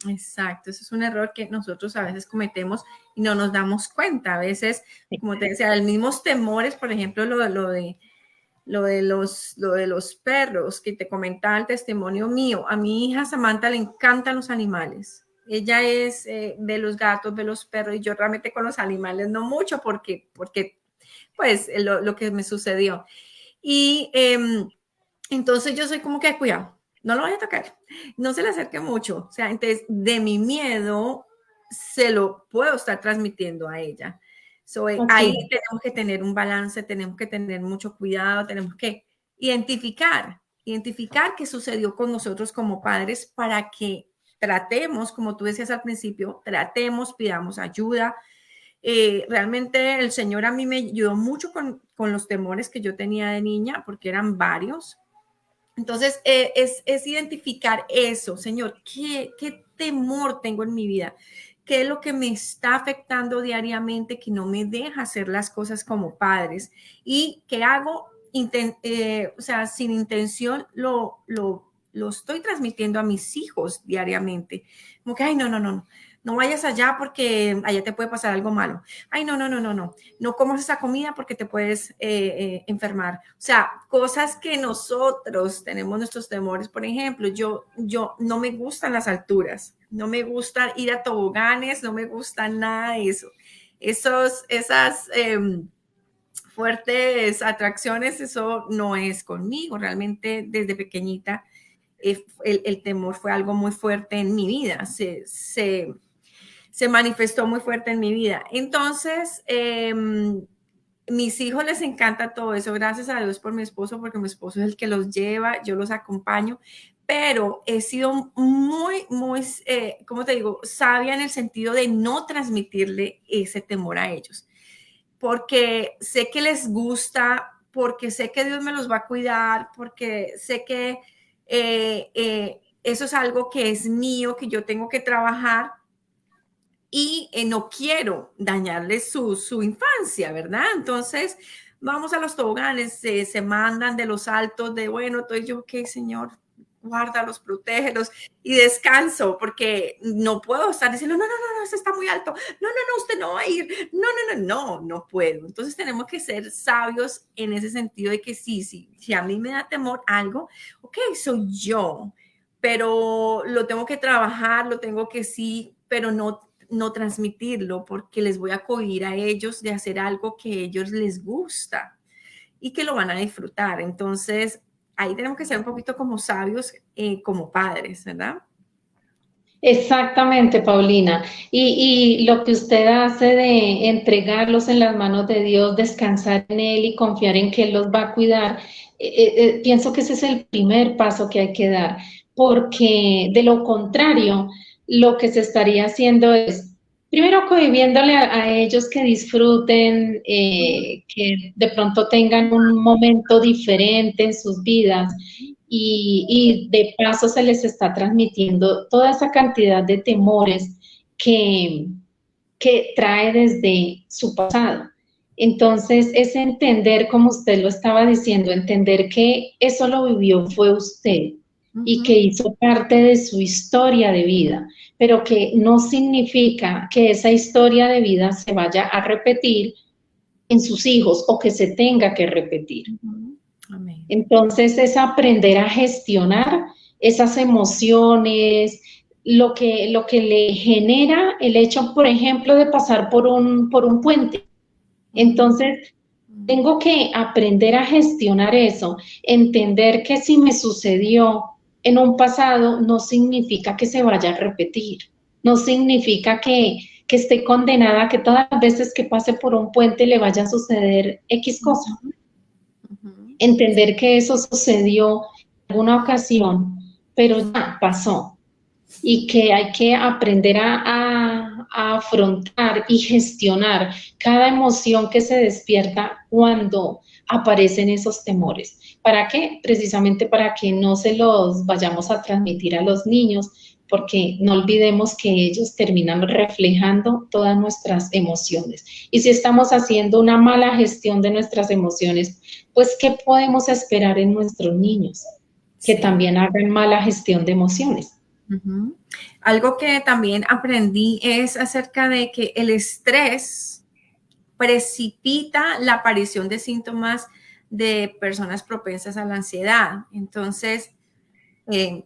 Exacto, eso es un error que nosotros a veces cometemos y no nos damos cuenta. A veces, como te decía, los mismos temores, por ejemplo, lo de los perros, que te comentaba el testimonio mío. A mi hija Samantha le encantan los animales. Ella es de los gatos, de los perros, y yo realmente con los animales no mucho porque pues lo que me sucedió. Y entonces yo soy como que, cuidado, no lo vaya a tocar, no se le acerque mucho. O sea, entonces de mi miedo se lo puedo estar transmitiendo a ella. Ahí tenemos que tener un balance, tenemos que tener mucho cuidado, tenemos que identificar qué sucedió con nosotros como padres para que tratemos, como tú decías al principio, pidamos ayuda. Realmente el Señor a mí me ayudó mucho con los temores que yo tenía de niña, porque eran varios. Entonces, es identificar eso, Señor, ¿qué temor tengo en mi vida? ¿Qué es lo que me está afectando diariamente que no me deja hacer las cosas como padres? ¿Y qué hago? O sea, sin intención lo estoy transmitiendo a mis hijos diariamente. Como que, ay, no vayas allá porque allá te puede pasar algo malo. Ay, no comas esa comida porque te puedes enfermar. O sea, cosas que nosotros tenemos nuestros temores. Por ejemplo, yo no me gustan las alturas, no me gusta ir a toboganes, no me gusta nada de eso. Esas fuertes atracciones, eso no es conmigo. Realmente desde pequeñita el temor fue algo muy fuerte en mi vida. Se manifestó muy fuerte en mi vida. Entonces, mis hijos les encanta todo eso. Gracias a Dios por mi esposo, porque mi esposo es el que los lleva, yo los acompaño, pero he sido muy, ¿cómo te digo? Sabia en el sentido de no transmitirle ese temor a ellos, porque sé que les gusta, porque sé que Dios me los va a cuidar, porque sé que eso es algo que es mío, que yo tengo que trabajar y no quiero dañarles su infancia, ¿verdad? Entonces, vamos a los toboganes, se mandan de los altos de, bueno, entonces yo, ok, Señor, guárdalos, protégelos y descanso, porque no puedo estar diciendo, no, eso está muy alto, no, usted no va a ir, no puedo. Entonces tenemos que ser sabios en ese sentido de que sí, si a mí me da temor algo, ok, soy yo, pero lo tengo que trabajar, lo tengo que sí, pero no transmitirlo porque les voy a cohibir a ellos de hacer algo que a ellos les gusta y que lo van a disfrutar. Entonces, ahí tenemos que ser un poquito como sabios como padres, ¿verdad? Exactamente, Paulina. Y lo que usted hace de entregarlos en las manos de Dios, descansar en Él y confiar en que Él los va a cuidar, pienso que ese es el primer paso que hay que dar, porque de lo contrario, lo que se estaría haciendo es, primero cohibiéndole a ellos que disfruten, que de pronto tengan un momento diferente en sus vidas y de paso se les está transmitiendo toda esa cantidad de temores que trae desde su pasado. Entonces, es entender, como usted lo estaba diciendo, entender que eso lo vivió fue usted y que hizo parte de su historia de vida, pero que no significa que esa historia de vida se vaya a repetir en sus hijos o que se tenga que repetir. Amén. Entonces es aprender a gestionar esas emociones, lo que le genera el hecho, por ejemplo, de pasar por un puente. Entonces, tengo que aprender a gestionar eso, entender que si me sucedió en un pasado no significa que se vaya a repetir, no significa que esté condenada a que todas las veces que pase por un puente le vaya a suceder X cosa. Ujú, ujú. Entender que eso sucedió en alguna ocasión, pero ya pasó y que hay que aprender a afrontar y gestionar cada emoción que se despierta cuando aparecen esos temores. ¿Para qué? Precisamente para que no se los vayamos a transmitir a los niños, porque no olvidemos que ellos terminan reflejando todas nuestras emociones. Y si estamos haciendo una mala gestión de nuestras emociones, pues ¿qué podemos esperar en nuestros niños? Que Sí. también hagan mala gestión de emociones. Ujú. Algo que también aprendí es acerca de que el estrés precipita la aparición de síntomas de personas propensas a la ansiedad. Entonces, eh,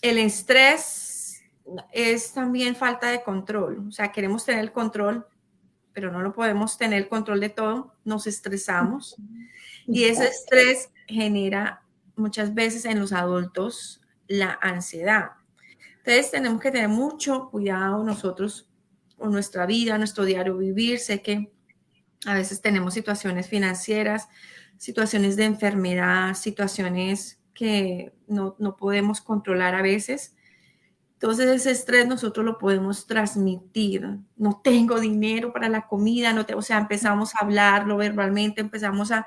el estrés es también falta de control. O sea, queremos tener el control, pero no lo podemos tener el control de todo. Nos estresamos y ese Exacto. estrés genera muchas veces en los adultos la ansiedad. Entonces tenemos que tener mucho cuidado nosotros con nuestra vida, nuestro diario vivir. Sé que a veces tenemos situaciones financieras, situaciones de enfermedad, situaciones que no podemos controlar a veces. Entonces ese estrés nosotros lo podemos transmitir. No tengo dinero para la comida, o sea, empezamos a hablarlo verbalmente, empezamos a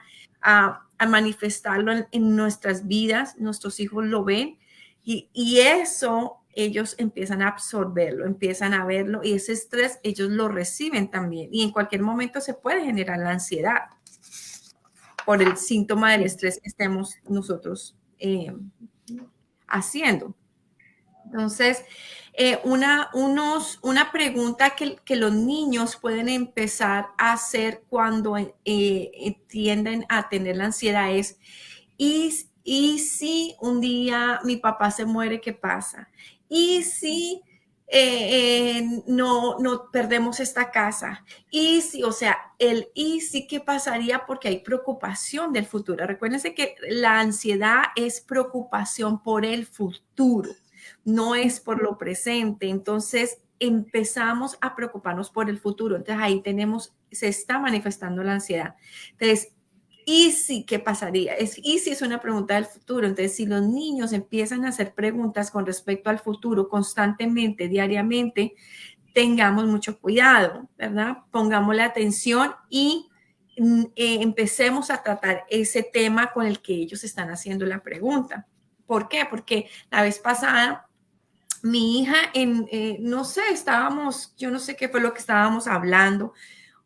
manifestarlo en nuestras vidas, nuestros hijos lo ven y eso ellos empiezan a absorberlo, empiezan a verlo y ese estrés ellos lo reciben también y en cualquier momento se puede generar la ansiedad por el síntoma del estrés que estemos nosotros haciendo. Entonces, una pregunta que los niños pueden empezar a hacer cuando tienden a tener la ansiedad es, ¿y si un día mi papá se muere, qué pasa? ¿Y si no perdemos esta casa? Y si, o sea, el y si, ¿qué pasaría? Porque hay preocupación del futuro. Recuérdense que la ansiedad es preocupación por el futuro, no es por lo presente. Entonces empezamos a preocuparnos por el futuro. Entonces ahí se está manifestando la ansiedad. Entonces, ¿y si qué pasaría? ¿Y si es una pregunta del futuro? Entonces, si los niños empiezan a hacer preguntas con respecto al futuro constantemente, diariamente, tengamos mucho cuidado, ¿verdad? Pongamos la atención y empecemos a tratar ese tema con el que ellos están haciendo la pregunta. ¿Por qué? Porque la vez pasada mi hija, no sé, yo no sé qué fue lo que estábamos hablando,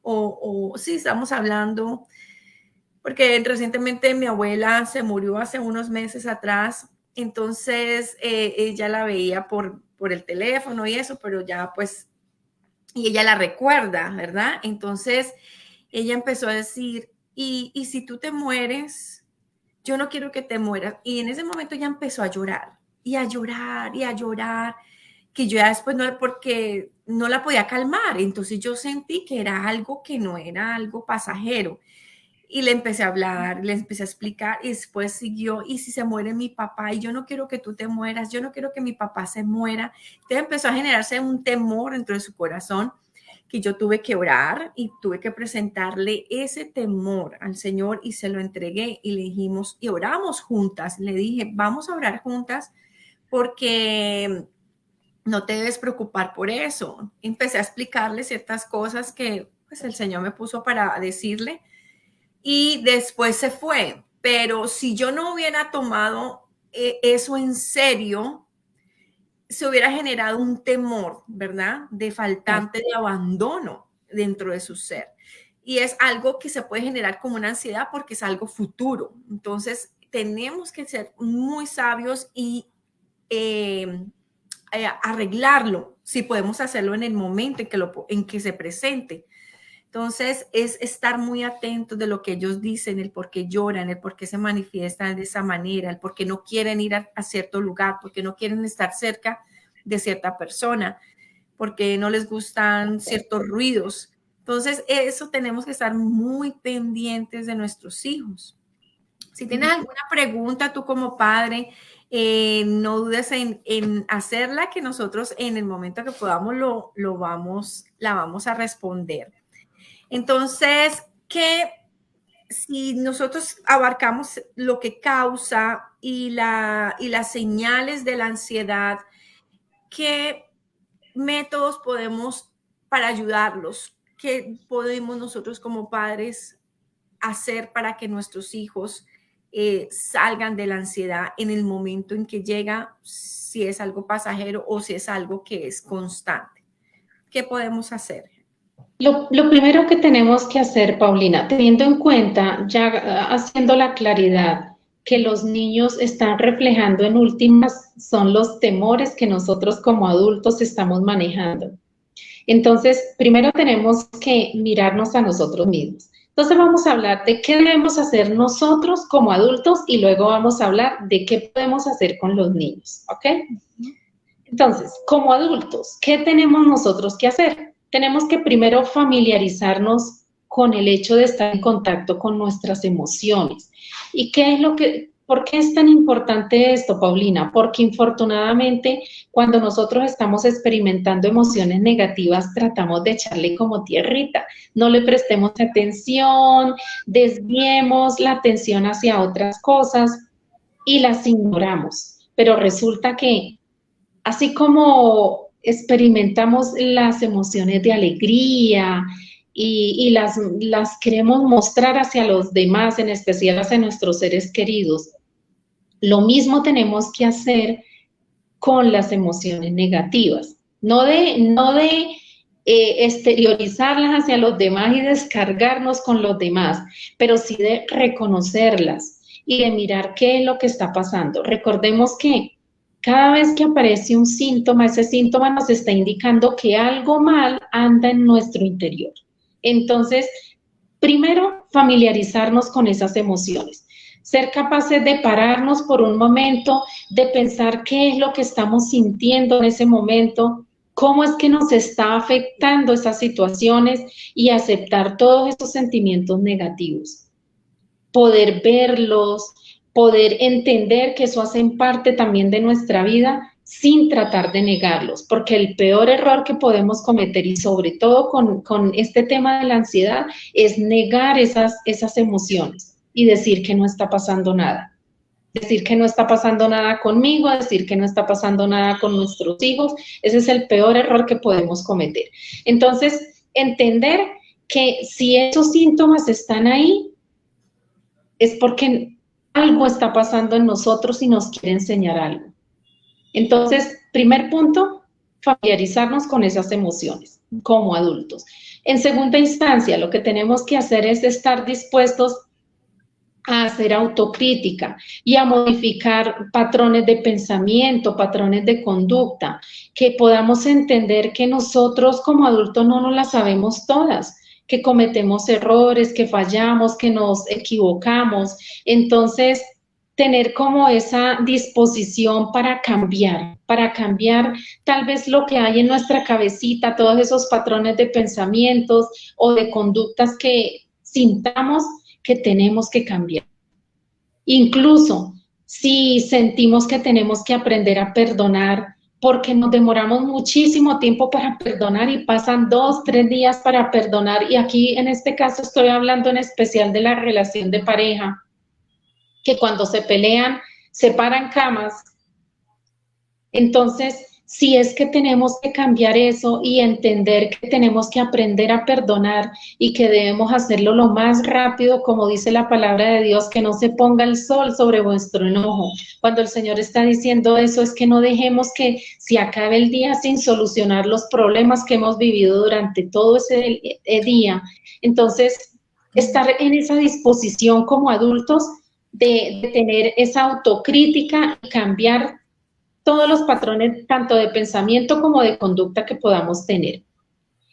o sí, estábamos hablando, porque recientemente mi abuela se murió hace unos meses atrás, entonces ella la veía por el teléfono y eso, pero ya pues, y ella la recuerda, ¿verdad? Entonces ella empezó a decir, y si tú te mueres, yo no quiero que te mueras. Y en ese momento ya empezó a llorar, y a llorar, y a llorar, que yo ya después no, porque no la podía calmar. Entonces yo sentí que era algo que no era algo pasajero. Y le empecé a hablar, le empecé a explicar y después siguió, y si se muere mi papá, y yo no quiero que tú te mueras, yo no quiero que mi papá se muera. Entonces empezó a generarse un temor dentro de su corazón que yo tuve que orar y tuve que presentarle ese temor al Señor y se lo entregué y le dijimos y oramos juntas. Le dije, vamos a orar juntas porque no te debes preocupar por eso. Empecé a explicarle ciertas cosas que pues el Señor me puso para decirle y después se fue. Pero si yo no hubiera tomado eso en serio, se hubiera generado un temor, ¿verdad? De faltante de abandono dentro de su ser. Y es algo que se puede generar como una ansiedad porque es algo futuro. Entonces, tenemos que ser muy sabios y eh, arreglarlo, si podemos hacerlo en el momento en que se presente. Entonces, es estar muy atentos de lo que ellos dicen, el por qué lloran, el por qué se manifiestan de esa manera, el por qué no quieren ir a cierto lugar, porque no quieren estar cerca de cierta persona, porque no les gustan ciertos ruidos. Entonces, eso tenemos que estar muy pendientes de nuestros hijos. Si tienes alguna pregunta tú como padre, no dudes en hacerla, que nosotros en el momento que podamos la vamos a responder. Entonces, si nosotros abarcamos lo que causa y las señales de la ansiedad, ¿qué métodos podemos para ayudarlos? ¿Qué podemos nosotros como padres hacer para que nuestros hijos salgan de la ansiedad en el momento en que llega, si es algo pasajero o si es algo que es constante? ¿Qué podemos hacer? Lo primero que tenemos que hacer, Paulina, teniendo en cuenta, ya haciendo la claridad, que los niños están reflejando en últimas, son los temores que nosotros como adultos estamos manejando. Entonces, primero tenemos que mirarnos a nosotros mismos. Entonces vamos a hablar de qué debemos hacer nosotros como adultos y luego vamos a hablar de qué podemos hacer con los niños, ¿ok? Entonces, como adultos, ¿qué tenemos nosotros que hacer? Tenemos que primero familiarizarnos con el hecho de estar en contacto con nuestras emociones. ¿Y por qué es tan importante esto, Paulina? Porque infortunadamente, cuando nosotros estamos experimentando emociones negativas, tratamos de echarle como tierrita. No le prestemos atención, desviemos la atención hacia otras cosas y las ignoramos. Pero resulta que así como experimentamos las emociones de alegría y las queremos mostrar hacia los demás, en especial hacia nuestros seres queridos, lo mismo tenemos que hacer con las emociones negativas. No de exteriorizarlas hacia los demás y descargarnos con los demás, pero sí de reconocerlas y de mirar qué es lo que está pasando. Recordemos que cada vez que aparece un síntoma, ese síntoma nos está indicando que algo mal anda en nuestro interior. Entonces, primero, familiarizarnos con esas emociones. Ser capaces de pararnos por un momento, de pensar qué es lo que estamos sintiendo en ese momento, cómo es que nos está afectando esas situaciones y aceptar todos esos sentimientos negativos. Poder verlos, poder entender que eso hacen parte también de nuestra vida sin tratar de negarlos, porque el peor error que podemos cometer, y sobre todo con este tema de la ansiedad, es negar esas emociones y decir que no está pasando nada. Decir que no está pasando nada conmigo, decir que no está pasando nada con nuestros hijos, ese es el peor error que podemos cometer. Entonces, entender que si esos síntomas están ahí, es porque algo está pasando en nosotros y nos quiere enseñar algo. Entonces, primer punto, familiarizarnos con esas emociones como adultos. En segunda instancia, lo que tenemos que hacer es estar dispuestos a hacer autocrítica y a modificar patrones de pensamiento, patrones de conducta, que podamos entender que nosotros como adultos no nos las sabemos todas, que cometemos errores, que fallamos, que nos equivocamos. Entonces, tener como esa disposición para cambiar tal vez lo que hay en nuestra cabecita, todos esos patrones de pensamientos o de conductas que sintamos que tenemos que cambiar. Incluso si sentimos que tenemos que aprender a perdonar, porque nos demoramos muchísimo tiempo para perdonar y pasan 2, 3 días para perdonar, y aquí en este caso estoy hablando en especial de la relación de pareja, que cuando se pelean, se paran camas. Entonces, si es que tenemos que cambiar eso y entender que tenemos que aprender a perdonar y que debemos hacerlo lo más rápido, como dice la palabra de Dios, que no se ponga el sol sobre vuestro enojo. Cuando el Señor está diciendo eso, es que no dejemos que se acabe el día sin solucionar los problemas que hemos vivido durante todo ese día. Entonces, estar en esa disposición como adultos de tener esa autocrítica y cambiar todos los patrones, tanto de pensamiento como de conducta que podamos tener.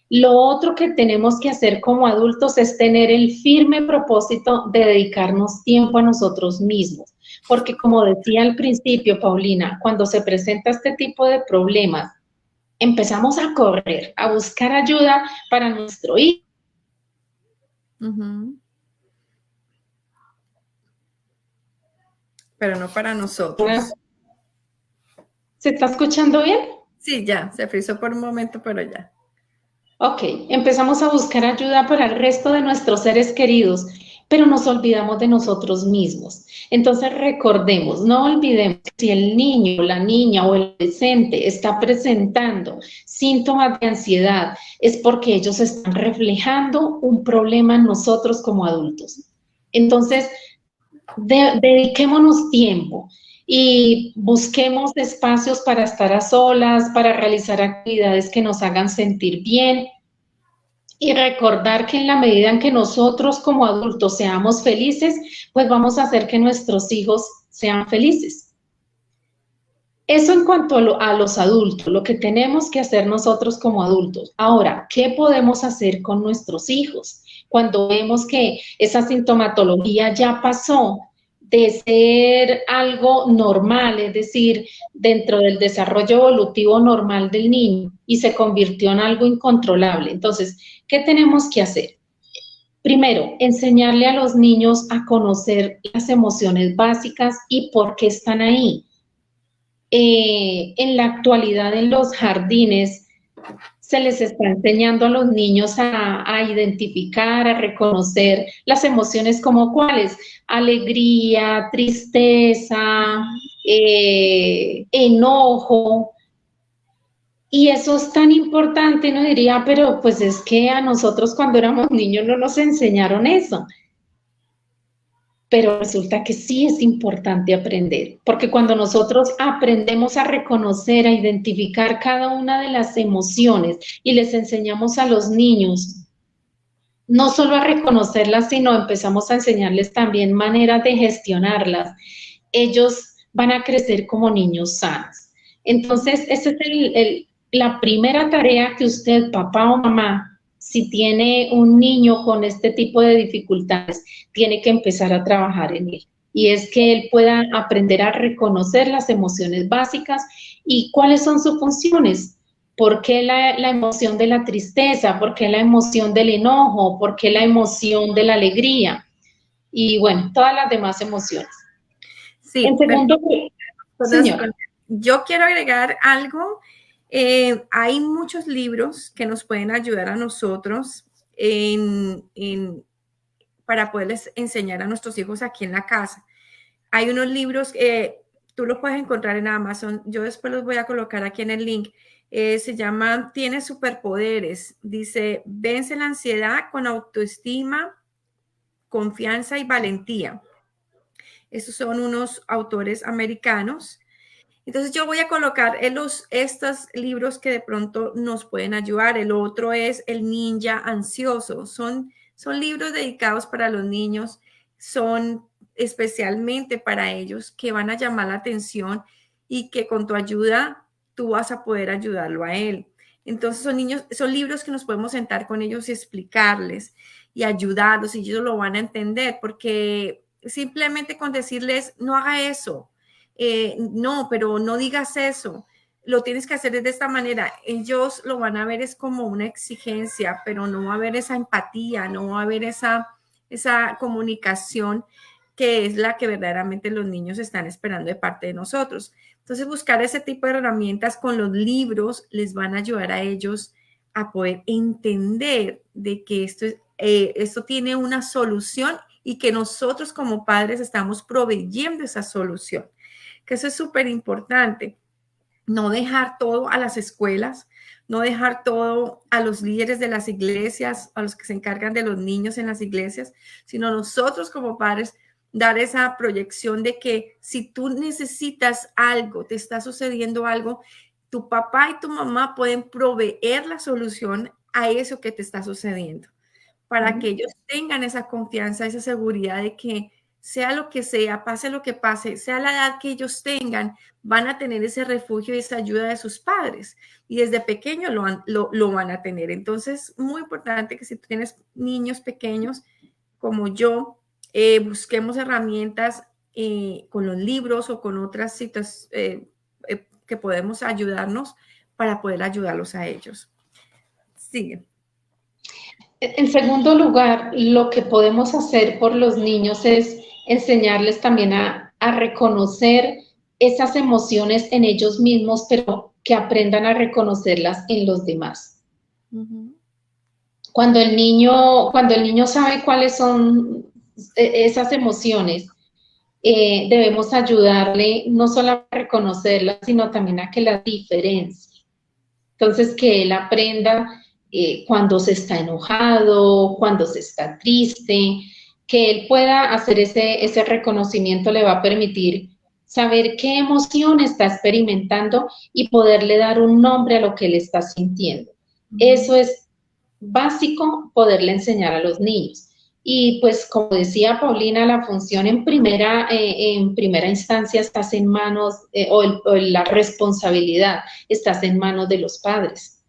Lo otro que tenemos que hacer como adultos es tener el firme propósito de dedicarnos tiempo a nosotros mismos, porque como decía al principio, Paulina, cuando se presenta este tipo de problemas, empezamos a correr, a buscar ayuda para nuestro hijo. Uh-huh. pero no para nosotros. ¿Se está escuchando bien? Sí, ya, se frizó por un momento, pero ya. Ok, empezamos a buscar ayuda para el resto de nuestros seres queridos, pero nos olvidamos de nosotros mismos. Entonces recordemos, no olvidemos que si el niño, la niña o el adolescente está presentando síntomas de ansiedad, es porque ellos están reflejando un problema en nosotros como adultos. Entonces, dediquémonos tiempo y busquemos espacios para estar a solas, para realizar actividades que nos hagan sentir bien y recordar que en la medida en que nosotros como adultos seamos felices, pues vamos a hacer que nuestros hijos sean felices. Eso en cuanto a los adultos, lo que tenemos que hacer nosotros como adultos. Ahora, ¿qué podemos hacer con nuestros hijos? Cuando vemos que esa sintomatología ya pasó de ser algo normal, es decir, dentro del desarrollo evolutivo normal del niño y se convirtió en algo incontrolable. Entonces, ¿qué tenemos que hacer? Primero, enseñarle a los niños a conocer las emociones básicas y por qué están ahí. En la actualidad en los jardines se les está enseñando a los niños a identificar, a reconocer las emociones como cuáles, alegría, tristeza, enojo. Y eso es tan importante, no diría, pero pues es que a nosotros cuando éramos niños no nos enseñaron eso. Pero resulta que sí es importante aprender, porque cuando nosotros aprendemos a reconocer, a identificar cada una de las emociones y les enseñamos a los niños no solo a reconocerlas, sino empezamos a enseñarles también maneras de gestionarlas, ellos van a crecer como niños sanos. Entonces, esa es la primera tarea que usted, papá o mamá, si tiene un niño con este tipo de dificultades, tiene que empezar a trabajar en él. Y es que él pueda aprender a reconocer las emociones básicas y cuáles son sus funciones. ¿Por qué la emoción de la tristeza? ¿Por qué la emoción del enojo? ¿Por qué la emoción de la alegría? Y bueno, todas las demás emociones. En Sí, segundo, señora. yo quiero agregar algo. Hay muchos libros que nos pueden ayudar a nosotros para poderles enseñar a nuestros hijos aquí en la casa. Hay unos libros que tú los puedes encontrar en Amazon. Yo después los voy a colocar aquí en el link. Se llama Tiene superpoderes. Dice, vence la ansiedad con autoestima, confianza y valentía. Estos son unos autores americanos. Entonces yo voy a colocar estos libros que de pronto nos pueden ayudar. El otro es El Ninja Ansioso. Son libros dedicados para los niños. Son especialmente para ellos que van a llamar la atención y que con tu ayuda tú vas a poder ayudarlo a él. Entonces son libros que nos podemos sentar con ellos y explicarles y ayudarlos y ellos lo van a entender porque simplemente con decirles no haga eso, no, pero no digas eso, lo tienes que hacer de esta manera. Ellos lo van a ver es como una exigencia, pero no va a haber esa empatía, no va a haber esa comunicación que es la que verdaderamente los niños están esperando de parte de nosotros. Entonces, buscar ese tipo de herramientas con los libros les van a ayudar a ellos a poder entender de que esto tiene una solución y que nosotros como padres estamos proveyendo esa solución. Que eso es súper importante. No dejar todo a las escuelas, no dejar todo a los líderes de las iglesias, a los que se encargan de los niños en las iglesias, sino nosotros como padres dar esa proyección de que si tú necesitas algo, te está sucediendo algo, tu papá y tu mamá pueden proveer la solución a eso que te está sucediendo, para que ellos tengan esa confianza, esa seguridad de que sea lo que sea, pase lo que pase, sea la edad que ellos tengan, van a tener ese refugio y esa ayuda de sus padres. Y desde pequeño lo van a tener. Entonces, muy importante que si tú tienes niños pequeños como yo, busquemos herramientas con los libros o con otras citas que podemos ayudarnos para poder ayudarlos a ellos. Sigue. En segundo lugar, lo que podemos hacer por los niños es enseñarles también a a reconocer esas emociones en ellos mismos, pero que aprendan a reconocerlas en los demás. Cuando el niño sabe cuáles son esas emociones, debemos ayudarle no solo a reconocerlas, sino también a que las diferencie. Entonces, que él aprenda cuando se está enojado, cuando se está triste, que él pueda hacer ese reconocimiento le va a permitir saber qué emoción está experimentando y poderle dar un nombre a lo que él está sintiendo. Eso es básico poderle enseñar a los niños. Y pues como decía Paulina, la función en primera instancia estás en manos, o la responsabilidad estás en manos de los padres.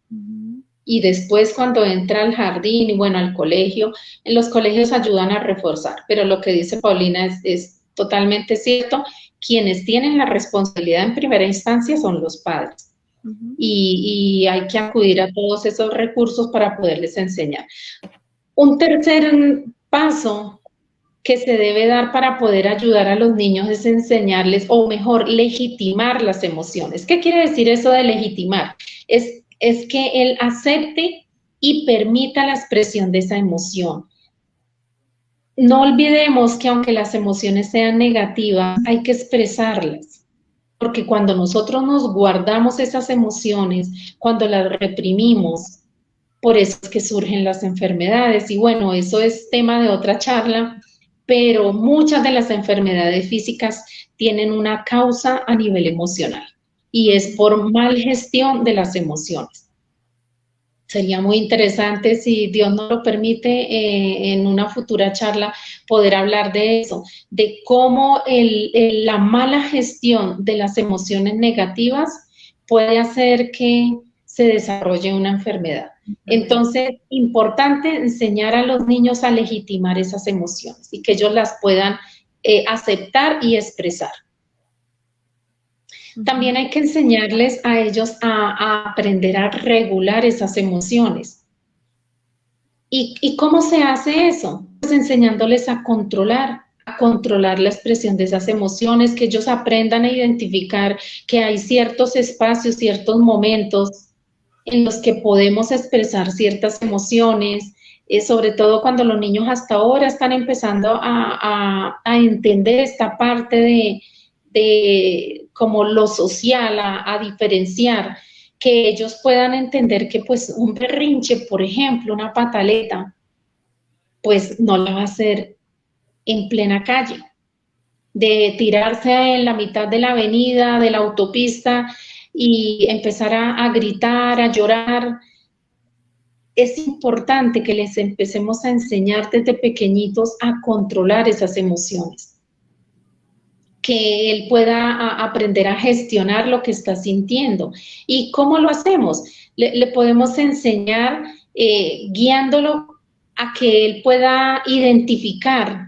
Y después cuando entra al jardín y bueno, al colegio, en los colegios ayudan a reforzar, pero lo que dice Paulina es totalmente cierto. Quienes tienen la responsabilidad en primera instancia son los padres. Y hay que acudir a todos esos recursos para poderles enseñar. Un tercer paso que se debe dar para poder ayudar a los niños es enseñarles, o mejor, legitimar las emociones. ¿Qué quiere decir eso de legitimar? Es que él acepte y permita la expresión de esa emoción. No olvidemos que aunque las emociones sean negativas, hay que expresarlas. Porque cuando nosotros nos guardamos esas emociones, cuando las reprimimos, por eso es que surgen las enfermedades. Y bueno, eso es tema de otra charla, pero muchas de las enfermedades físicas tienen una causa a nivel emocional y es por mal gestión de las emociones. Sería muy interesante, si Dios nos lo permite, en una futura charla poder hablar de eso, de cómo la mala gestión de las emociones negativas puede hacer que se desarrolle una enfermedad. Entonces, importante enseñar a los niños a legitimar esas emociones y que ellos las puedan aceptar y expresar. También hay que enseñarles a ellos a aprender a regular esas emociones. ¿Y cómo se hace eso? Pues enseñándoles a controlar la expresión de esas emociones, que ellos aprendan a identificar que hay ciertos espacios, ciertos momentos en los que podemos expresar ciertas emociones, sobre todo cuando los niños hasta ahora están empezando a entender esta parte de como lo social, a diferenciar, que ellos puedan entender que pues un berrinche, por ejemplo, una pataleta, pues no la va a hacer en plena calle, de tirarse en la mitad de la avenida, de la autopista y empezar a gritar, a llorar. Es importante que les empecemos a enseñar desde pequeñitos a controlar esas emociones, que él pueda aprender a gestionar lo que está sintiendo. ¿Y cómo lo hacemos? Le podemos enseñar guiándolo a que él pueda identificar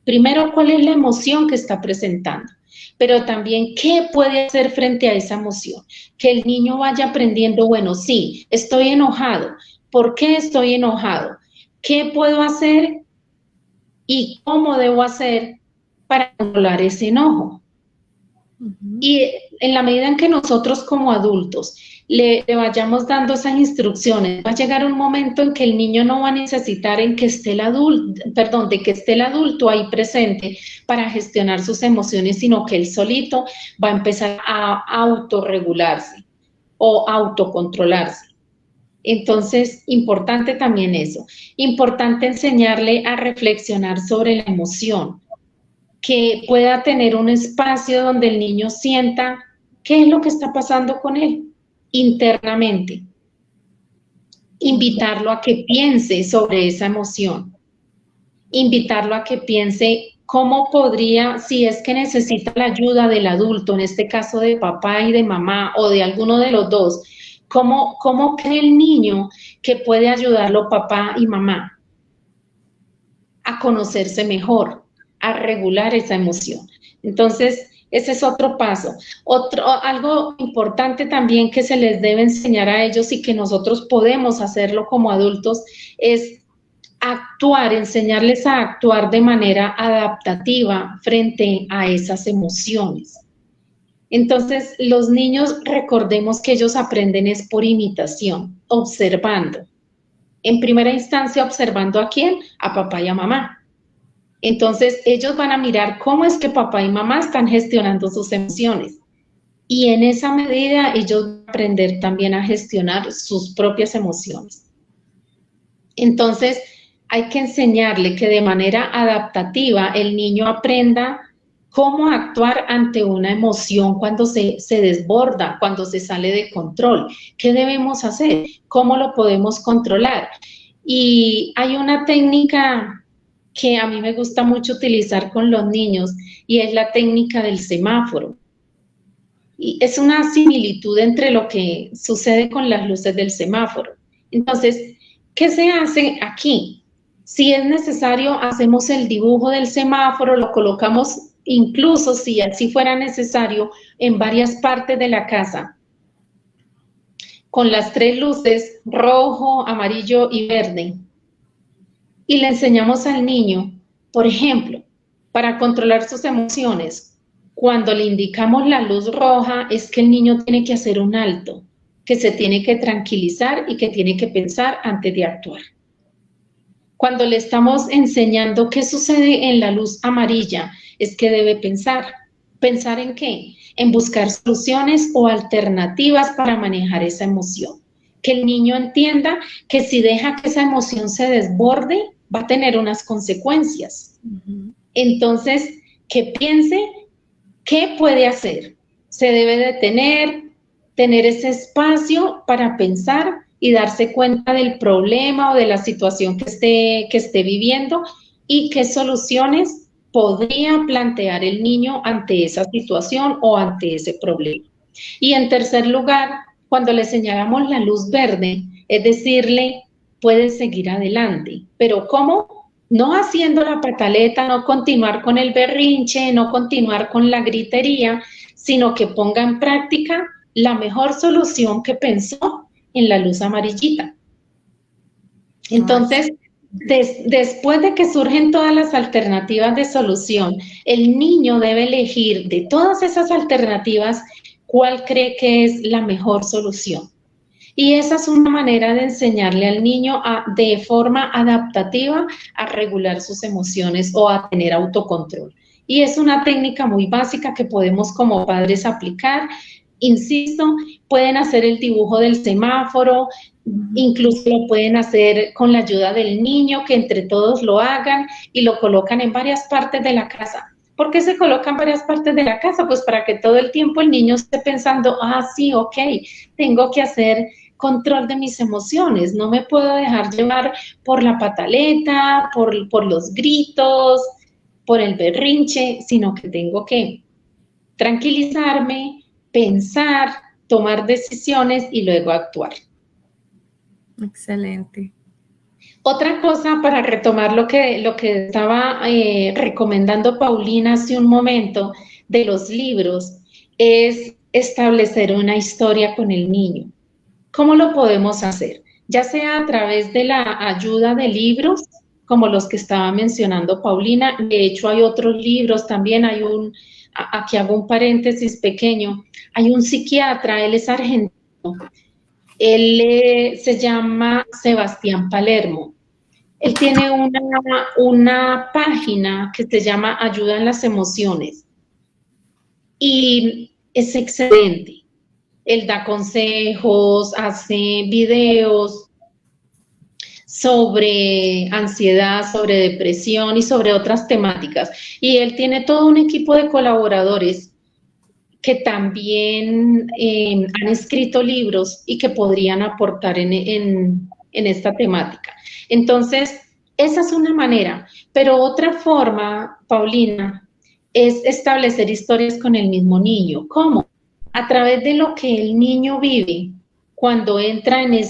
primero cuál es la emoción que está presentando, pero también qué puede hacer frente a esa emoción. Que el niño vaya aprendiendo, bueno, sí, estoy enojado. ¿Por qué estoy enojado? ¿Qué puedo hacer y cómo debo hacer para controlar ese enojo? Y en la medida en que nosotros como adultos le vayamos dando esas instrucciones, va a llegar un momento en que el niño no va a necesitar de que esté el adulto ahí presente para gestionar sus emociones, sino que él solito va a empezar a autorregularse o autocontrolarse. Entonces, importante también eso. Importante enseñarle a reflexionar sobre la emoción, que pueda tener un espacio donde el niño sienta qué es lo que está pasando con él internamente. Invitarlo a que piense sobre esa emoción. Invitarlo a que piense cómo podría, si es que necesita la ayuda del adulto, en este caso de papá y de mamá o de alguno de los dos, ¿cómo cree el niño que puede ayudarlo papá y mamá a conocerse mejor, a regular esa emoción? Entonces, ese es otro paso. Algo importante también que se les debe enseñar a ellos y que nosotros podemos hacerlo como adultos es actuar, enseñarles a actuar de manera adaptativa frente a esas emociones. Entonces, los niños, recordemos que ellos aprenden es por imitación, observando. En primera instancia, observando ¿a quién? A papá y a mamá. Entonces, ellos van a mirar cómo es que papá y mamá están gestionando sus emociones. Y en esa medida, ellos van a aprender también a gestionar sus propias emociones. Entonces, hay que enseñarle que de manera adaptativa el niño aprenda cómo actuar ante una emoción cuando se desborda, cuando se sale de control. ¿Qué debemos hacer? ¿Cómo lo podemos controlar? Y hay una técnica que a mí me gusta mucho utilizar con los niños y es la técnica del semáforo. Y es una similitud entre lo que sucede con las luces del semáforo. Entonces, ¿qué se hace aquí? Si es necesario, hacemos el dibujo del semáforo, lo colocamos incluso si así fuera necesario en varias partes de la casa, con las 3 luces, rojo, amarillo y verde. Y le enseñamos al niño, por ejemplo, para controlar sus emociones, cuando le indicamos la luz roja es que el niño tiene que hacer un alto, que se tiene que tranquilizar y que tiene que pensar antes de actuar. Cuando le estamos enseñando qué sucede en la luz amarilla, es que debe pensar. ¿Pensar en qué? En buscar soluciones o alternativas para manejar esa emoción. Que el niño entienda que si deja que esa emoción se desborde, va a tener unas consecuencias. Entonces, que piense qué puede hacer. Se debe detener, tener ese espacio para pensar y darse cuenta del problema o de la situación que esté viviendo y qué soluciones podría plantear el niño ante esa situación o ante ese problema. Y en tercer lugar, cuando le señalamos la luz verde, es decirle, puedes seguir adelante. ¿Pero cómo? No haciendo la pataleta, no continuar con el berrinche, no continuar con la gritería, sino que ponga en práctica la mejor solución que pensó en la luz amarillita. Entonces, después de que surgen todas las alternativas de solución, el niño debe elegir de todas esas alternativas cuál cree que es la mejor solución. Y esa es una manera de enseñarle al niño de forma adaptativa a regular sus emociones o a tener autocontrol. Y es una técnica muy básica que podemos como padres aplicar. Insisto, pueden hacer el dibujo del semáforo, incluso lo pueden hacer con la ayuda del niño, que entre todos lo hagan y lo colocan en varias partes de la casa. ¿Por qué se colocan varias partes de la casa? Pues para que todo el tiempo el niño esté pensando, sí, ok, tengo que hacer control de mis emociones, no me puedo dejar llevar por la pataleta, por los gritos, por el berrinche, sino que tengo que tranquilizarme, pensar, tomar decisiones y luego actuar. Excelente. Otra cosa para retomar lo que estaba recomendando Paulina hace un momento de los libros es establecer una historia con el niño. ¿Cómo lo podemos hacer? Ya sea a través de la ayuda de libros, como los que estaba mencionando Paulina. De hecho, hay otros libros también. Aquí hago un paréntesis pequeño. Hay un psiquiatra, él es argentino. Él se llama Sebastián Palermo. Él tiene una página que se llama Ayuda en las Emociones. Y es excelente. Él da consejos, hace videos sobre ansiedad, sobre depresión y sobre otras temáticas. Y él tiene todo un equipo de colaboradores que también han escrito libros y que podrían aportar en esta temática. Entonces, esa es una manera. Pero otra forma, Paulina, es establecer historias con el mismo niño. ¿Cómo? A través de lo que el niño vive cuando entra en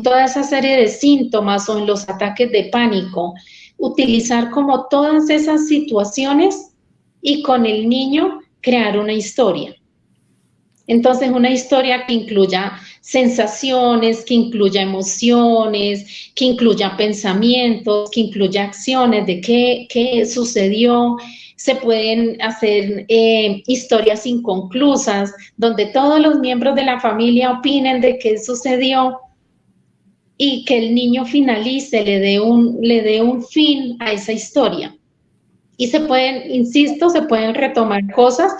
toda esa serie de síntomas o en los ataques de pánico, utilizar como todas esas situaciones y con el niño crear una historia. Entonces, una historia que incluya sensaciones, que incluya emociones, que incluya pensamientos, que incluya acciones de qué sucedió. Se pueden hacer historias inconclusas, donde todos los miembros de la familia opinen de qué sucedió y que el niño finalice, le dé un fin a esa historia. Y se pueden, insisto, se pueden retomar cosas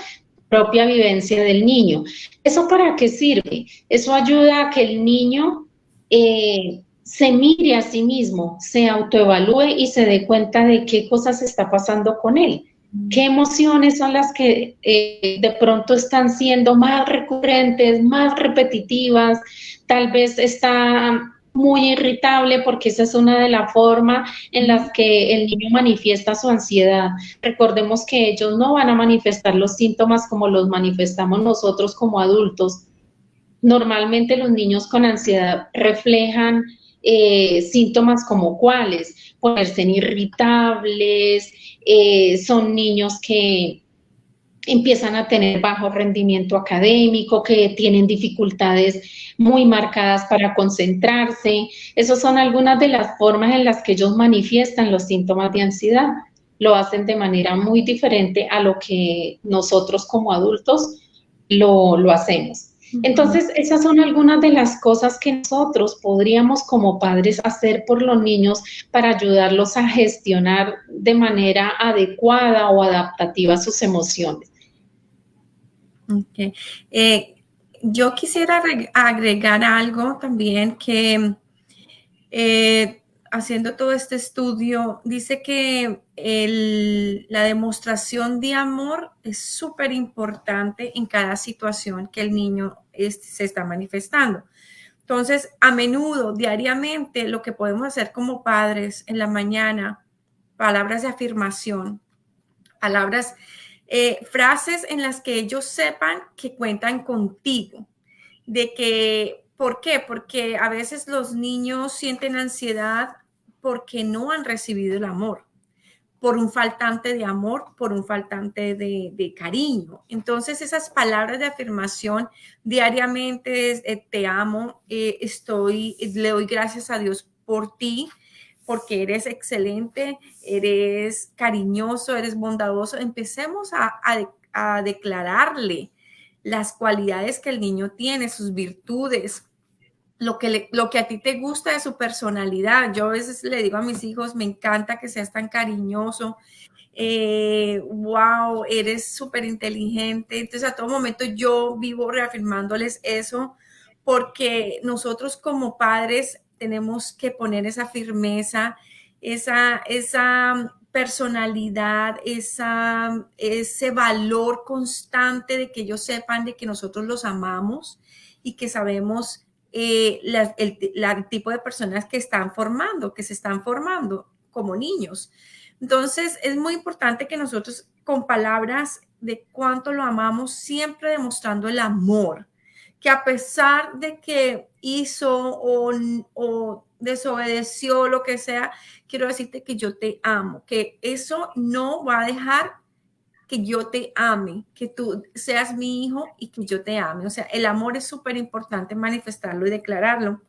propia vivencia del niño. ¿Eso para qué sirve? Eso ayuda a que el niño se mire a sí mismo, se autoevalúe y se dé cuenta de qué cosas está pasando con él. ¿Qué emociones son las que de pronto están siendo más recurrentes, más repetitivas? Tal vez está muy irritable porque esa es una de las formas en las que el niño manifiesta su ansiedad. Recordemos que ellos no van a manifestar los síntomas como los manifestamos nosotros como adultos. Normalmente los niños con ansiedad reflejan síntomas como cuáles, ponerse irritables, son niños que empiezan a tener bajo rendimiento académico, que tienen dificultades muy marcadas para concentrarse. Esas son algunas de las formas en las que ellos manifiestan los síntomas de ansiedad. Lo hacen de manera muy diferente a lo que nosotros como adultos lo hacemos. Entonces, esas son algunas de las cosas que nosotros podríamos como padres hacer por los niños para ayudarlos a gestionar de manera adecuada o adaptativa sus emociones. Okay. Yo quisiera agregar algo también que haciendo todo este estudio, dice que la demostración de amor es súper importante en cada situación que el niño se está manifestando. Entonces, a menudo, diariamente, lo que podemos hacer como padres en la mañana, palabras de afirmación, palabras, frases en las que ellos sepan que cuentan contigo, de que, ¿por qué? Porque a veces los niños sienten ansiedad porque no han recibido el amor, por un faltante de amor, por un faltante de cariño. Entonces, esas palabras de afirmación diariamente es, te amo, le doy gracias a Dios por ti, porque eres excelente, eres cariñoso, eres bondadoso. Empecemos a declararle las cualidades que el niño tiene, sus virtudes, lo que a ti te gusta de su personalidad. Yo a veces le digo a mis hijos, me encanta que seas tan cariñoso, wow, eres súper inteligente. Entonces a todo momento yo vivo reafirmándoles eso, porque nosotros como padres tenemos que poner esa firmeza, esa personalidad, ese valor constante de que ellos sepan de que nosotros los amamos y que sabemos el tipo de personas que están formando, que se están formando como niños. Entonces, es muy importante que nosotros con palabras de cuánto lo amamos, siempre demostrando el amor, que a pesar de que hizo o desobedeció, lo que sea, quiero decirte que yo te amo, que eso no va a dejar que yo te ame, que tú seas mi hijo y que yo te ame. O sea, el amor es súper importante manifestarlo y declararlo.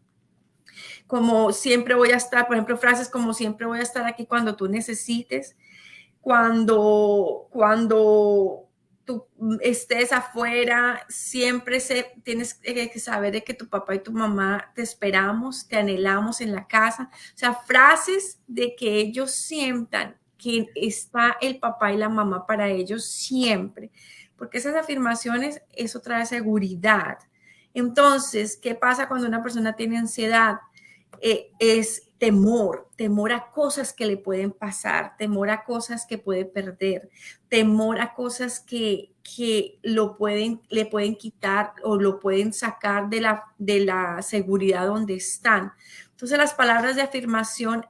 Como siempre voy a estar, por ejemplo, frases como siempre voy a estar aquí cuando tú necesites, cuando tú estés afuera, siempre tienes que saber de que tu papá y tu mamá te esperamos, te anhelamos en la casa. O sea, frases de que ellos sientan que está el papá y la mamá para ellos siempre, porque esas afirmaciones, eso trae seguridad. Entonces, ¿qué pasa cuando una persona tiene ansiedad? Es temor a cosas que le pueden pasar, temor a cosas que puede perder, temor a cosas que le pueden quitar o lo pueden sacar de la seguridad donde están. Entonces las palabras de afirmación,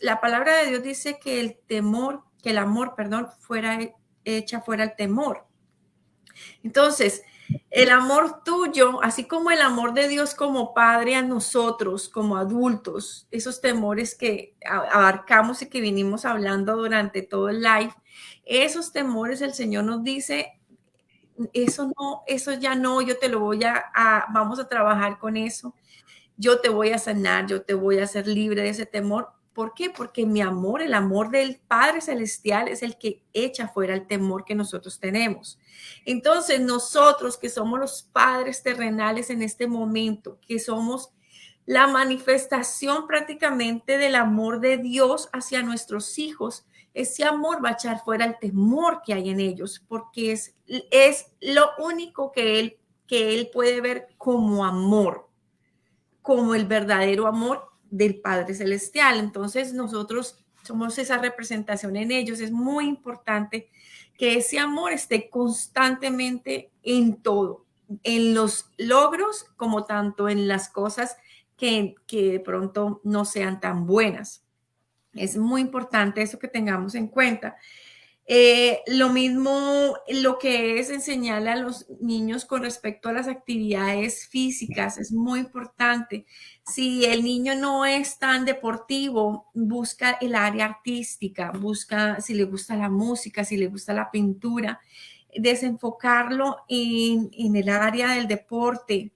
la palabra de Dios dice que el amor, perdón, echa fuera el temor. Entonces, el amor tuyo, así como el amor de Dios como Padre a nosotros, como adultos, esos temores que abarcamos y que vinimos hablando durante todo el live, esos temores el Señor nos dice, eso no, eso ya no, yo te lo voy vamos a trabajar con eso, yo te voy a sanar, yo te voy a hacer libre de ese temor. ¿Por qué? Porque mi amor, el amor del Padre Celestial es el que echa fuera el temor que nosotros tenemos. Entonces, nosotros que somos los padres terrenales en este momento, que somos la manifestación prácticamente del amor de Dios hacia nuestros hijos, ese amor va a echar fuera el temor que hay en ellos, porque es lo único que él puede ver como amor, como el verdadero amor del Padre Celestial. Entonces nosotros somos esa representación en ellos. Es muy importante que ese amor esté constantemente en todo, en los logros como tanto en las cosas que de pronto no sean tan buenas. Es muy importante eso que tengamos en cuenta. Lo mismo lo que es enseñarle a los niños con respecto a las actividades físicas es muy importante. Si el niño no es tan deportivo, busca el área artística, busca si le gusta la música, si le gusta la pintura, desenfocarlo en el área del deporte,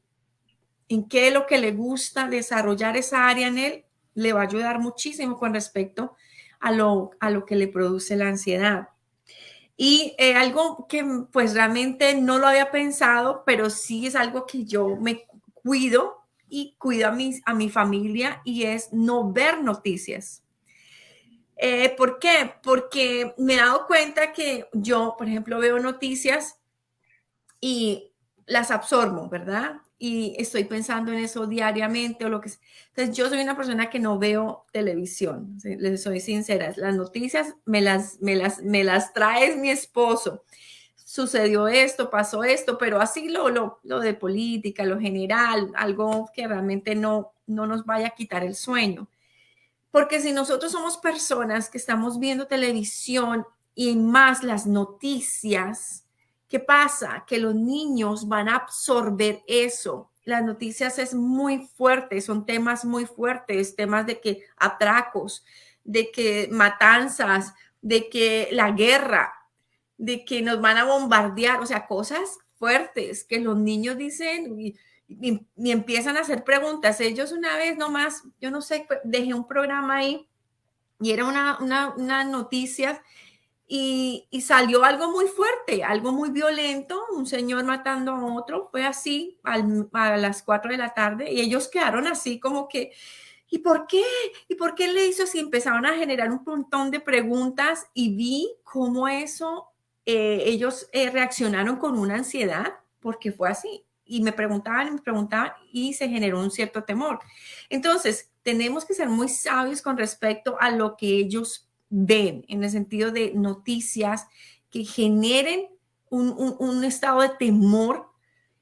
en qué es lo que le gusta, desarrollar esa área en él, le va a ayudar muchísimo con respecto a lo que le produce la ansiedad. Y algo que pues realmente no lo había pensado, pero sí es algo que yo me cuido y cuido a mi familia y es no ver noticias. ¿Por qué? Porque me he dado cuenta que yo, por ejemplo, veo noticias y las absorbo, ¿verdad? Y estoy pensando en eso diariamente o lo que sea. Entonces, yo soy una persona que no veo televisión, les soy sincera. Las noticias me las trae mi esposo. Sucedió esto, pasó esto, pero así lo de política, lo general, algo que realmente no nos vaya a quitar el sueño. Porque si nosotros somos personas que estamos viendo televisión y más las noticias, ¿qué pasa? Que los niños van a absorber eso. Las noticias es muy fuerte, son temas muy fuertes, temas de que atracos, de que matanzas, de que la guerra, de que nos van a bombardear, o sea, cosas fuertes que los niños dicen y empiezan a hacer preguntas. Ellos una vez nomás, yo no sé, dejé un programa ahí y era una noticia y salió algo muy fuerte, algo muy violento, un señor matando a otro, fue así a las 4 de la tarde y ellos quedaron así como que, ¿y por qué? ¿Y por qué le hizo así? Empezaron a generar un montón de preguntas y vi cómo eso, ellos reaccionaron con una ansiedad porque fue así. Y me preguntaban y se generó un cierto temor. Entonces, tenemos que ser muy sabios con respecto a lo que ellos ven, en el sentido de noticias que generen un estado de temor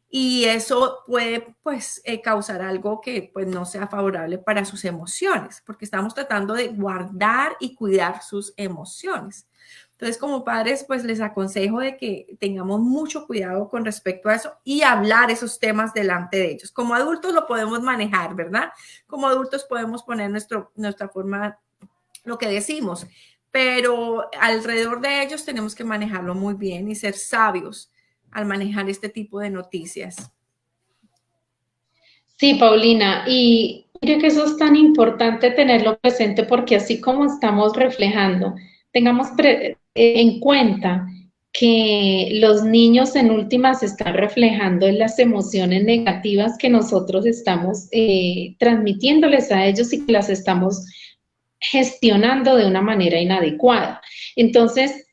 y eso puede pues causar algo que pues no sea favorable para sus emociones, porque estamos tratando de guardar y cuidar sus emociones. Entonces, como padres, pues les aconsejo de que tengamos mucho cuidado con respecto a eso y hablar esos temas delante de ellos. Como adultos lo podemos manejar, ¿verdad? Como adultos podemos poner nuestra forma, lo que decimos, pero alrededor de ellos tenemos que manejarlo muy bien y ser sabios al manejar este tipo de noticias. Sí, Paulina, y mire que eso es tan importante tenerlo presente porque así como estamos reflejando, tengamos en cuenta que los niños en últimas están reflejando en las emociones negativas que nosotros estamos transmitiéndoles a ellos y que las estamos gestionando de una manera inadecuada. Entonces,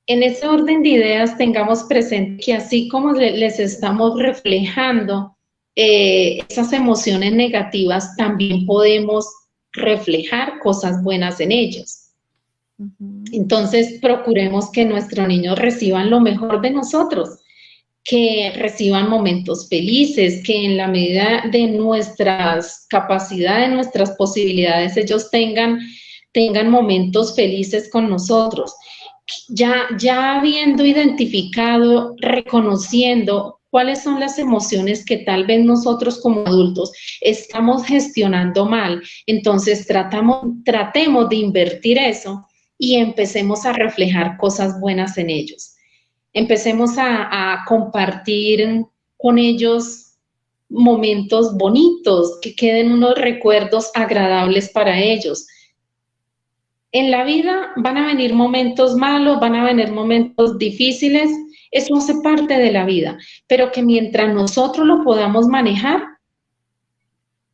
en ese orden de ideas, tengamos presente que así como les estamos reflejando esas emociones negativas, también podemos reflejar cosas buenas en ellos. Entonces, procuremos que nuestros niños reciban lo mejor de nosotros, que reciban momentos felices, que en la medida de nuestras capacidades, nuestras posibilidades, ellos tengan momentos felices con nosotros. Ya habiendo identificado, reconociendo cuáles son las emociones que tal vez nosotros como adultos estamos gestionando mal, entonces tratemos de invertir eso y empecemos a reflejar cosas buenas en ellos. Empecemos a compartir con ellos momentos bonitos, que queden unos recuerdos agradables para ellos. En la vida van a venir momentos malos, van a venir momentos difíciles, eso hace parte de la vida, pero que mientras nosotros lo podamos manejar,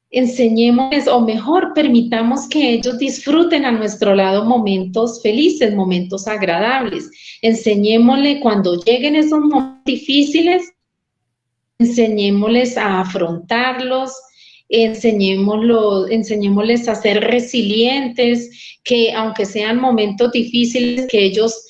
enseñémosles o mejor permitamos que ellos disfruten a nuestro lado momentos felices, momentos agradables. Enseñémosle cuando lleguen esos momentos difíciles, enseñémosles a afrontarlos, enseñémosles a ser resilientes, que aunque sean momentos difíciles, que ellos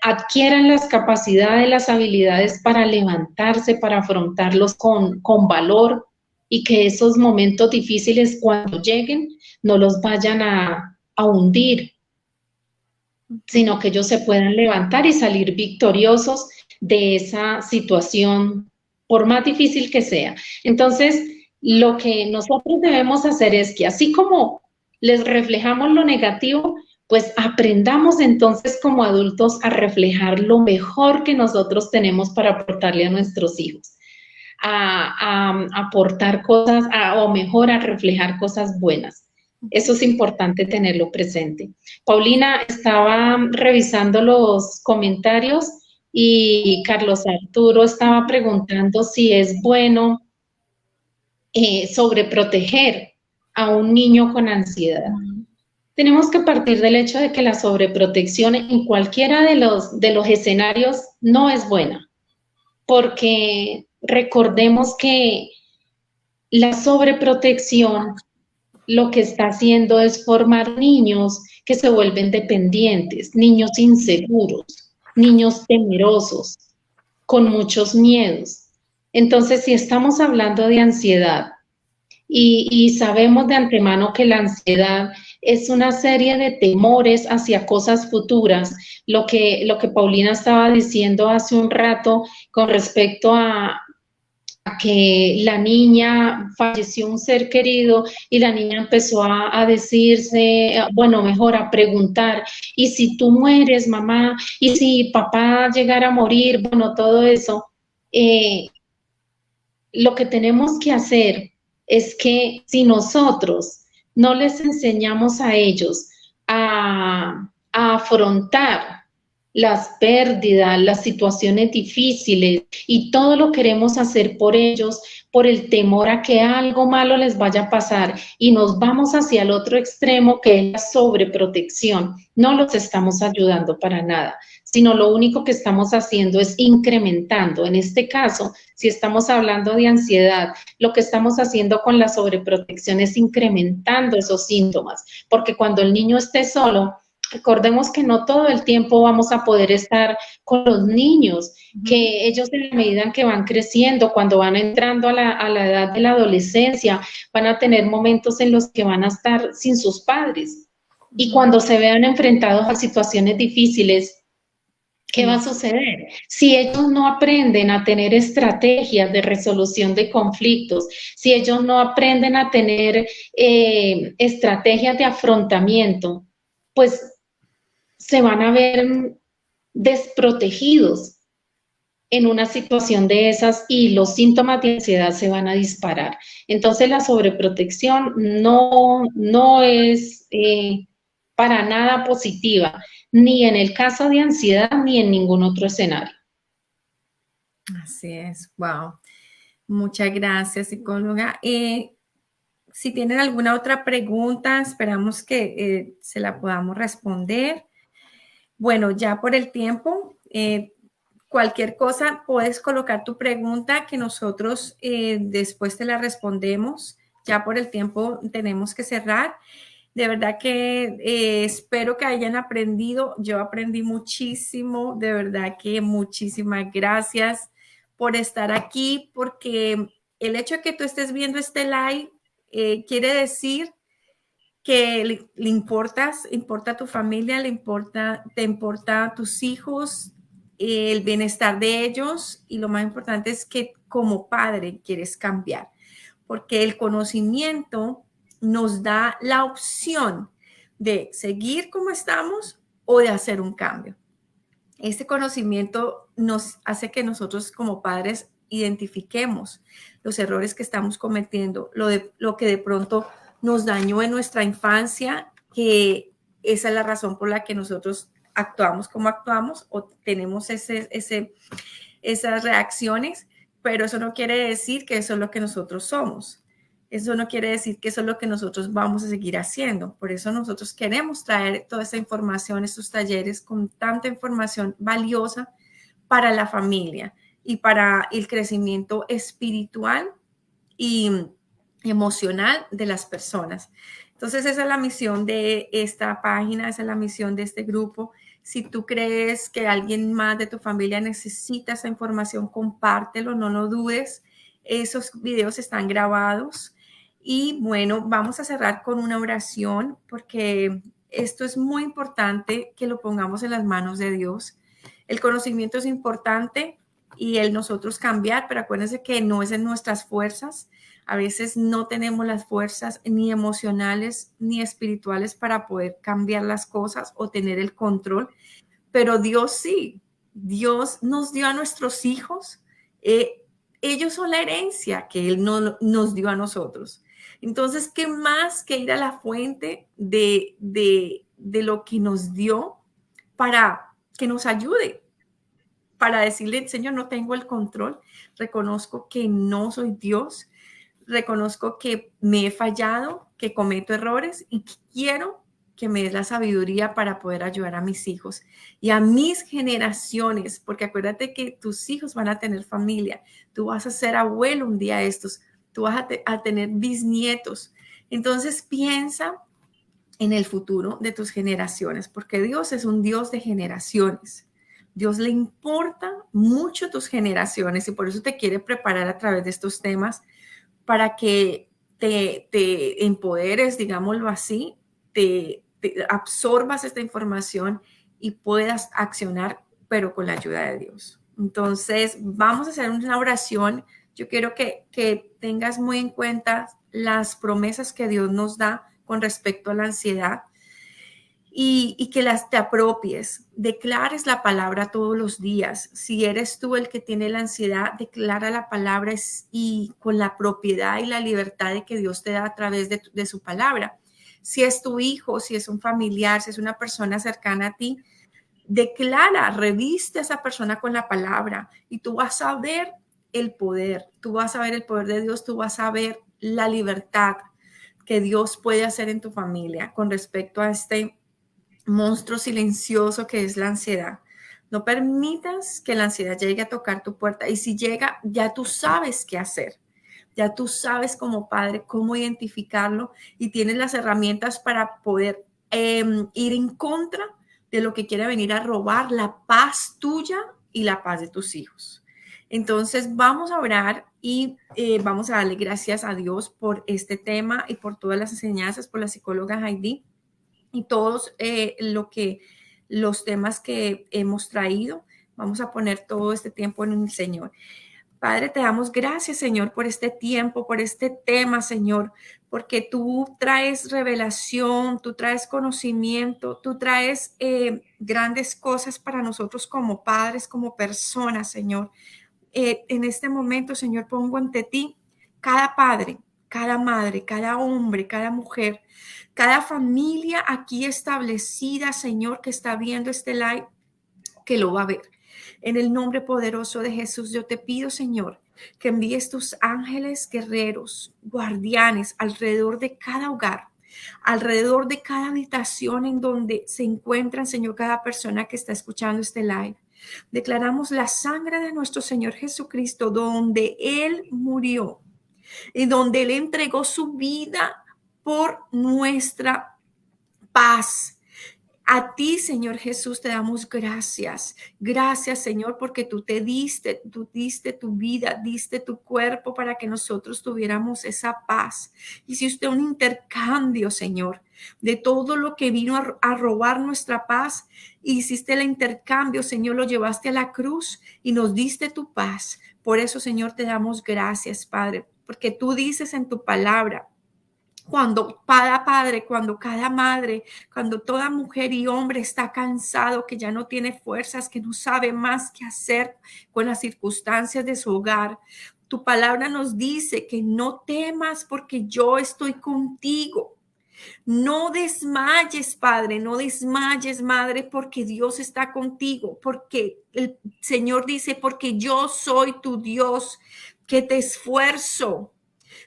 adquieran las capacidades, las habilidades para levantarse, para afrontarlos con valor y que esos momentos difíciles cuando lleguen no los vayan a hundir, sino que ellos se puedan levantar y salir victoriosos de esa situación, por más difícil que sea. Entonces, lo que nosotros debemos hacer es que así como les reflejamos lo negativo, pues aprendamos entonces como adultos a reflejar lo mejor que nosotros tenemos para aportarle a nuestros hijos, a aportar cosas, o mejor, a reflejar cosas buenas. Eso es importante tenerlo presente. Paulina, estaba revisando los comentarios y Carlos Arturo estaba preguntando si es bueno sobreproteger a un niño con ansiedad. Tenemos que partir del hecho de que la sobreprotección en cualquiera de los escenarios no es buena, porque recordemos que la sobreprotección lo que está haciendo es formar niños que se vuelven dependientes, niños inseguros, niños temerosos, con muchos miedos. Entonces, si estamos hablando de ansiedad y sabemos de antemano que la ansiedad es una serie de temores hacia cosas futuras, lo que Paulina estaba diciendo hace un rato con respecto a que la niña falleció un ser querido y la niña empezó a decirse, bueno, mejor a preguntar, ¿y si tú mueres, mamá? ¿Y si papá llegara a morir? Bueno, todo eso. Lo que tenemos que hacer es que si nosotros no les enseñamos a ellos a afrontar las pérdidas, las situaciones difíciles y todo lo queremos hacer por ellos, por el temor a que algo malo les vaya a pasar y nos vamos hacia el otro extremo que es la sobreprotección. No los estamos ayudando para nada, sino lo único que estamos haciendo es incrementando. En este caso, si estamos hablando de ansiedad, lo que estamos haciendo con la sobreprotección es incrementando esos síntomas, porque cuando el niño esté solo, recordemos que no todo el tiempo vamos a poder estar con los niños, que ellos en la medida en que van creciendo, cuando van entrando a la edad de la adolescencia, van a tener momentos en los que van a estar sin sus padres. Y cuando se vean enfrentados a situaciones difíciles, ¿qué va a suceder? Si ellos no aprenden a tener estrategias de resolución de conflictos, si ellos no aprenden a tener estrategias de afrontamiento, pues se van a ver desprotegidos en una situación de esas y los síntomas de ansiedad se van a disparar. Entonces la sobreprotección no es para nada positiva, ni en el caso de ansiedad ni en ningún otro escenario. Así es, wow. Muchas gracias, psicóloga. Si tienen alguna otra pregunta, esperamos que se la podamos responder. Bueno, ya por el tiempo, cualquier cosa, puedes colocar tu pregunta que nosotros después te la respondemos. Ya por el tiempo tenemos que cerrar. De verdad que espero que hayan aprendido. Yo aprendí muchísimo. De verdad que muchísimas gracias por estar aquí, porque el hecho de que tú estés viendo este live quiere decir que le importa a tu familia, te importa a tus hijos, el bienestar de ellos, y lo más importante es que como padre quieres cambiar, porque el conocimiento nos da la opción de seguir como estamos o de hacer un cambio. Este conocimiento nos hace que nosotros como padres identifiquemos los errores que estamos cometiendo, lo que de pronto nos dañó en nuestra infancia, que esa es la razón por la que nosotros actuamos como actuamos o tenemos esas reacciones, pero eso no quiere decir que eso es lo que nosotros somos. Eso no quiere decir que eso es lo que nosotros vamos a seguir haciendo. Por eso nosotros queremos traer toda esta información, estos talleres con tanta información valiosa para la familia y para el crecimiento espiritual y emocional de las personas. Entonces, esa es la misión de esta página, esa es la misión de este grupo. Si tú crees que alguien más de tu familia necesita esa información, compártelo, no lo dudes. Esos videos están grabados. Y bueno, vamos a cerrar con una oración porque esto es muy importante que lo pongamos en las manos de Dios. El conocimiento es importante y el nosotros cambiar, pero acuérdense que no es en nuestras fuerzas. A veces no tenemos las fuerzas ni emocionales ni espirituales para poder cambiar las cosas o tener el control, pero Dios sí. Dios nos dio a nuestros hijos. Ellos son la herencia que Él nos dio a nosotros. Entonces, ¿qué más que ir a la fuente de lo que nos dio para que nos ayude? Para decirle, Señor, no tengo el control, reconozco que no soy Dios, reconozco que me he fallado, que cometo errores y quiero que me des la sabiduría para poder ayudar a mis hijos y a mis generaciones, porque acuérdate que tus hijos van a tener familia, tú vas a ser abuelo un día de estos, tú vas a tener bisnietos. Entonces piensa en el futuro de tus generaciones, porque Dios es un Dios de generaciones. Dios le importa mucho tus generaciones y por eso te quiere preparar a través de estos temas para que te empoderes, digámoslo así, te absorbas esta información y puedas accionar, pero con la ayuda de Dios. Entonces, vamos a hacer una oración. Yo quiero que tengas muy en cuenta las promesas que Dios nos da con respecto a la ansiedad y que las te apropies, declares la palabra todos los días. Si eres tú el que tiene la ansiedad, declara la palabra y con la propiedad y la libertad de que Dios te da a través de su palabra. Si es tu hijo, si es un familiar, si es una persona cercana a ti, declara, reviste a esa persona con la palabra y tú vas a ver el poder, tú vas a ver el poder de Dios, tú vas a ver la libertad que Dios puede hacer en tu familia con respecto a este monstruo silencioso que es la ansiedad. No permitas que la ansiedad llegue a tocar tu puerta y si llega, ya tú sabes qué hacer. Ya tú sabes como padre cómo identificarlo y tienes las herramientas para poder ir en contra de lo que quiere venir a robar la paz tuya y la paz de tus hijos. Entonces vamos a orar y vamos a darle gracias a Dios por este tema y por todas las enseñanzas, por la psicóloga Heidi y todos los temas que hemos traído. Vamos a poner todo este tiempo en el Señor. Padre, te damos gracias, Señor, por este tiempo, por este tema, Señor, porque tú traes revelación, tú traes conocimiento, tú traes grandes cosas para nosotros como padres, como personas, Señor. En este momento, Señor, pongo ante ti cada padre, cada madre, cada hombre, cada mujer, cada familia aquí establecida, Señor, que está viendo este live, que lo va a ver. En el nombre poderoso de Jesús, yo te pido, Señor, que envíes tus ángeles guerreros, guardianes alrededor de cada hogar, alrededor de cada habitación en donde se encuentran, Señor, cada persona que está escuchando este live. Declaramos la sangre de nuestro Señor Jesucristo, donde Él murió y donde Él entregó su vida por nuestra paz. A ti, Señor Jesús, te damos gracias. Gracias, Señor, porque tú diste tu vida, diste tu cuerpo para que nosotros tuviéramos esa paz. Hiciste un intercambio, Señor, de todo lo que vino a robar nuestra paz. Hiciste el intercambio, Señor, lo llevaste a la cruz y nos diste tu paz. Por eso, Señor, te damos gracias, Padre, porque tú dices en tu palabra Cuando cada padre, cuando cada madre, cuando toda mujer y hombre está cansado, que ya no tiene fuerzas, que no sabe más qué hacer con las circunstancias de su hogar, tu palabra nos dice que no temas porque yo estoy contigo. No desmayes, Padre, no desmayes, Madre, porque Dios está contigo, porque el Señor dice, porque yo soy tu Dios, que te esfuerzo,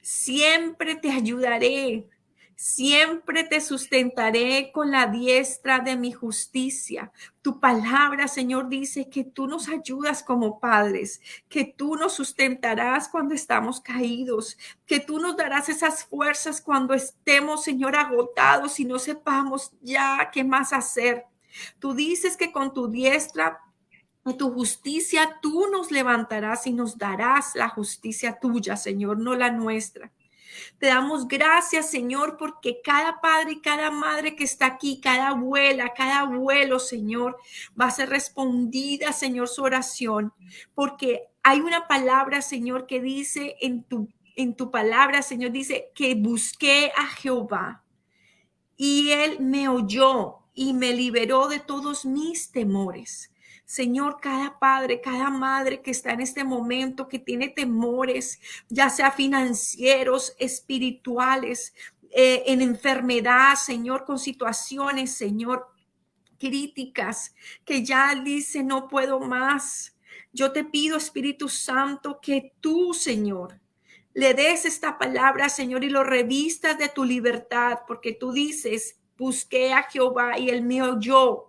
siempre te ayudaré, siempre te sustentaré con la diestra de mi justicia. Tu palabra, Señor, dice que tú nos ayudas como padres, que tú nos sustentarás cuando estamos caídos, que tú nos darás esas fuerzas cuando estemos, Señor, agotados y no sepamos ya qué más hacer. Tú dices que con tu diestra, tu justicia, tú nos levantarás y nos darás la justicia tuya, Señor, no la nuestra. Te damos gracias, Señor, porque cada padre y cada madre que está aquí, cada abuela, cada abuelo, Señor, va a ser respondida, Señor, su oración, porque hay una palabra, Señor, que dice en tu palabra, Señor, dice que busqué a Jehová y él me oyó y me liberó de todos mis temores. Señor, cada padre, cada madre que está en este momento, que tiene temores, ya sea financieros, espirituales, en enfermedad, Señor, con situaciones, Señor, críticas, que ya dice, no puedo más. Yo te pido, Espíritu Santo, que tú, Señor, le des esta palabra, Señor, y lo revistas de tu libertad, porque tú dices, busqué a Jehová y él me oyó.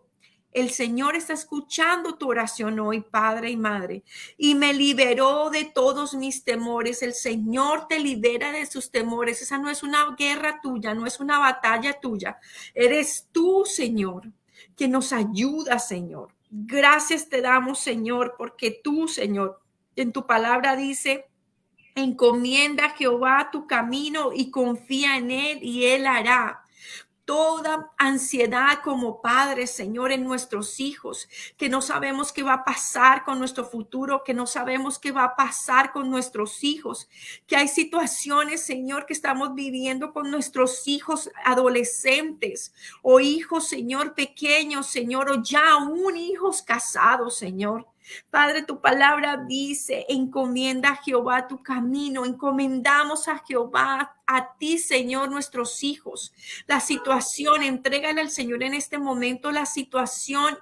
El Señor está escuchando tu oración hoy, Padre y Madre, y me liberó de todos mis temores. El Señor te libera de sus temores. Esa no es una guerra tuya, no es una batalla tuya. Eres tú, Señor, que nos ayuda, Señor. Gracias te damos, Señor, porque tú, Señor, en tu palabra dice, encomienda a Jehová tu camino y confía en él y él hará. Toda ansiedad como padres, Señor, en nuestros hijos, que no sabemos qué va a pasar con nuestro futuro, que no sabemos qué va a pasar con nuestros hijos, que hay situaciones, Señor, que estamos viviendo con nuestros hijos adolescentes o hijos, Señor, pequeños, Señor, o ya aún hijos casados, Señor. Padre, tu palabra dice, encomienda a Jehová tu camino, encomendamos a Jehová, a ti, Señor, nuestros hijos. La situación, entrégale al Señor en este momento la situación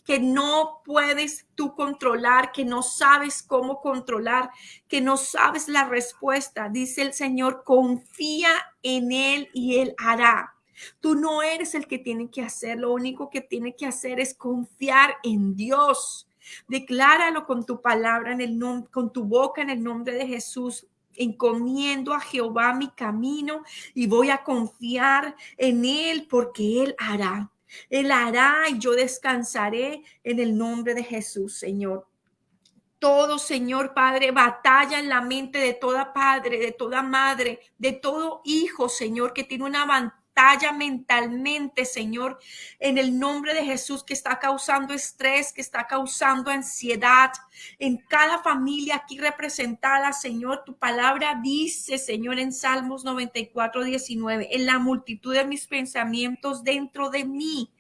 que no puedes tú controlar, que no sabes cómo controlar, que no sabes la respuesta. Dice el Señor, confía en Él y Él hará. Tú no eres el que tiene que hacer, lo único que tiene que hacer es confiar en Dios. Decláralo con tu palabra, con tu boca en el nombre de Jesús. Encomiendo a Jehová mi camino y voy a confiar en Él porque Él hará. Él hará y yo descansaré en el nombre de Jesús, Señor. Todo, Señor Padre, batalla en la mente de toda padre, de toda madre, de todo hijo, Señor, que tiene una batalla mentalmente, Señor, en el nombre de Jesús, que está causando estrés, que está causando ansiedad en cada familia aquí representada, Señor. Tu palabra dice, Señor, en Salmos 94:19, en la multitud de mis pensamientos dentro de mí,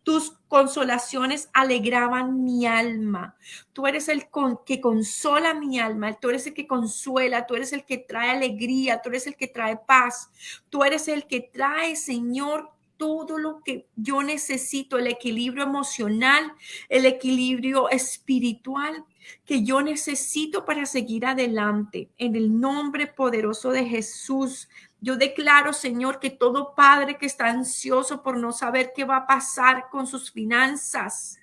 tus consolaciones alegraban mi alma. Tú eres el que consola mi alma, tú eres el que consuela, tú eres el que trae alegría, tú eres el que trae paz, tú eres el que trae, Señor, todo lo que yo necesito, el equilibrio emocional, el equilibrio espiritual que yo necesito para seguir adelante. En el nombre poderoso de Jesús, yo declaro, Señor, que todo padre que está ansioso por no saber qué va a pasar con sus finanzas,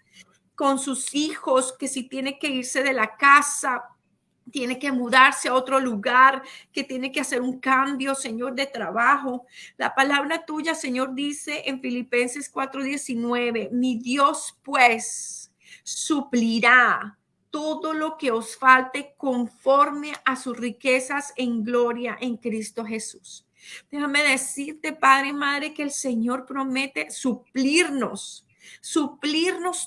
con sus hijos, que si tiene que irse de la casa, tiene que mudarse a otro lugar, que tiene que hacer un cambio, Señor, de trabajo. La palabra tuya, Señor, dice en Filipenses 4:19, mi Dios pues suplirá todo lo que os falte conforme a sus riquezas en gloria en Cristo Jesús. Déjame decirte, Padre y Madre, que el Señor promete suplirnos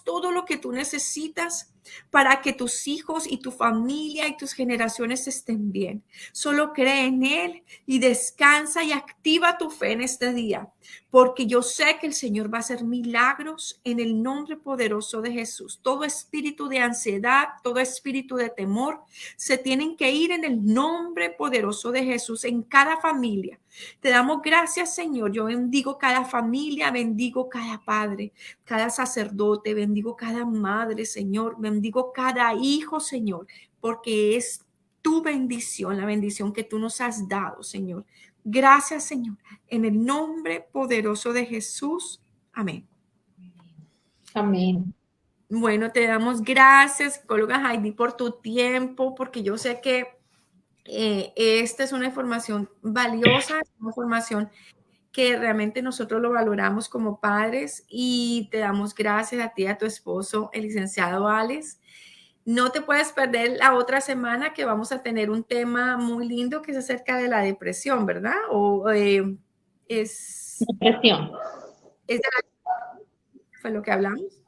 todo lo que tú necesitas para que tus hijos y tu familia y tus generaciones estén bien. Solo cree en Él y descansa y activa tu fe en este día, porque yo sé que el Señor va a hacer milagros en el nombre poderoso de Jesús. Todo espíritu de ansiedad, todo espíritu de temor, se tienen que ir en el nombre poderoso de Jesús en cada familia. Te damos gracias, Señor. Yo bendigo cada familia, bendigo cada padre, cada sacerdote, bendigo cada madre, Señor. Bendigo cada hijo, Señor, porque es tu bendición, la bendición que tú nos has dado, Señor. Gracias, Señor. En el nombre poderoso de Jesús. Amén. Amén. Bueno, te damos gracias, psicóloga Heidi, por tu tiempo, porque yo sé que esta es una información valiosa, es una información que realmente nosotros lo valoramos como padres y te damos gracias a ti y a tu esposo, el licenciado Alex. No te puedes perder la otra semana que vamos a tener un tema muy lindo que es acerca de la depresión, ¿verdad? O Depresión. ¿Fue lo que hablamos?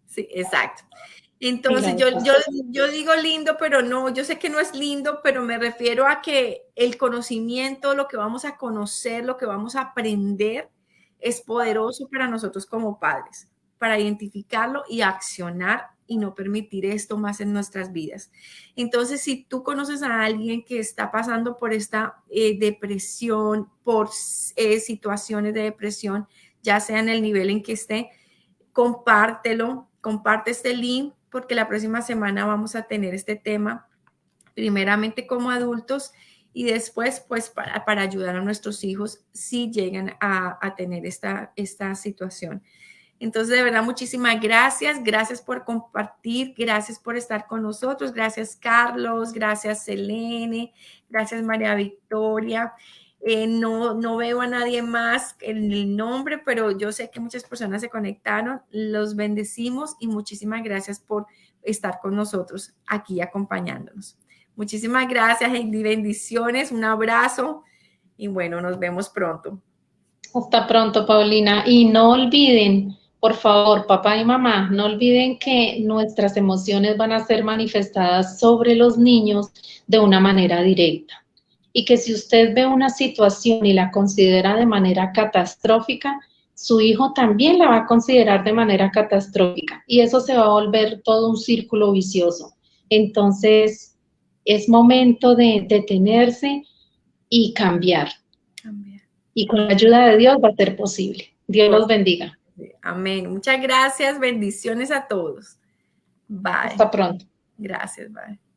Sí, exacto. Sí, la Entonces, depresión. yo digo lindo, pero no, yo sé que no es lindo, pero me refiero a que el conocimiento, lo que vamos a conocer, lo que vamos a aprender, es poderoso para nosotros como padres, para identificarlo y accionar y no permitir esto más en nuestras vidas. Entonces, si tú conoces a alguien que está pasando por esta depresión, por situaciones de depresión, ya sea en el nivel en que esté, compártelo, comparte este link porque la próxima semana vamos a tener este tema, primeramente como adultos y después pues para ayudar a nuestros hijos si llegan a tener esta situación. Entonces, de verdad, muchísimas gracias. Gracias por compartir. Gracias por estar con nosotros. Gracias, Carlos. Gracias, Selene. Gracias, María Victoria. No veo a nadie más en el nombre, pero yo sé que muchas personas se conectaron. Los bendecimos y muchísimas gracias por estar con nosotros aquí acompañándonos. Muchísimas gracias y bendiciones. Un abrazo y bueno, nos vemos pronto. Hasta pronto, Paulina. Y no olviden, por favor, papá y mamá, no olviden que nuestras emociones van a ser manifestadas sobre los niños de una manera directa. Y que si usted ve una situación y la considera de manera catastrófica, su hijo también la va a considerar de manera catastrófica. Y eso se va a volver todo un círculo vicioso. Entonces, es momento de detenerse y cambiar. Y con la ayuda de Dios va a ser posible. Dios los bendiga. Amén. Muchas gracias. Bendiciones a todos. Bye. Hasta pronto. Gracias. Bye.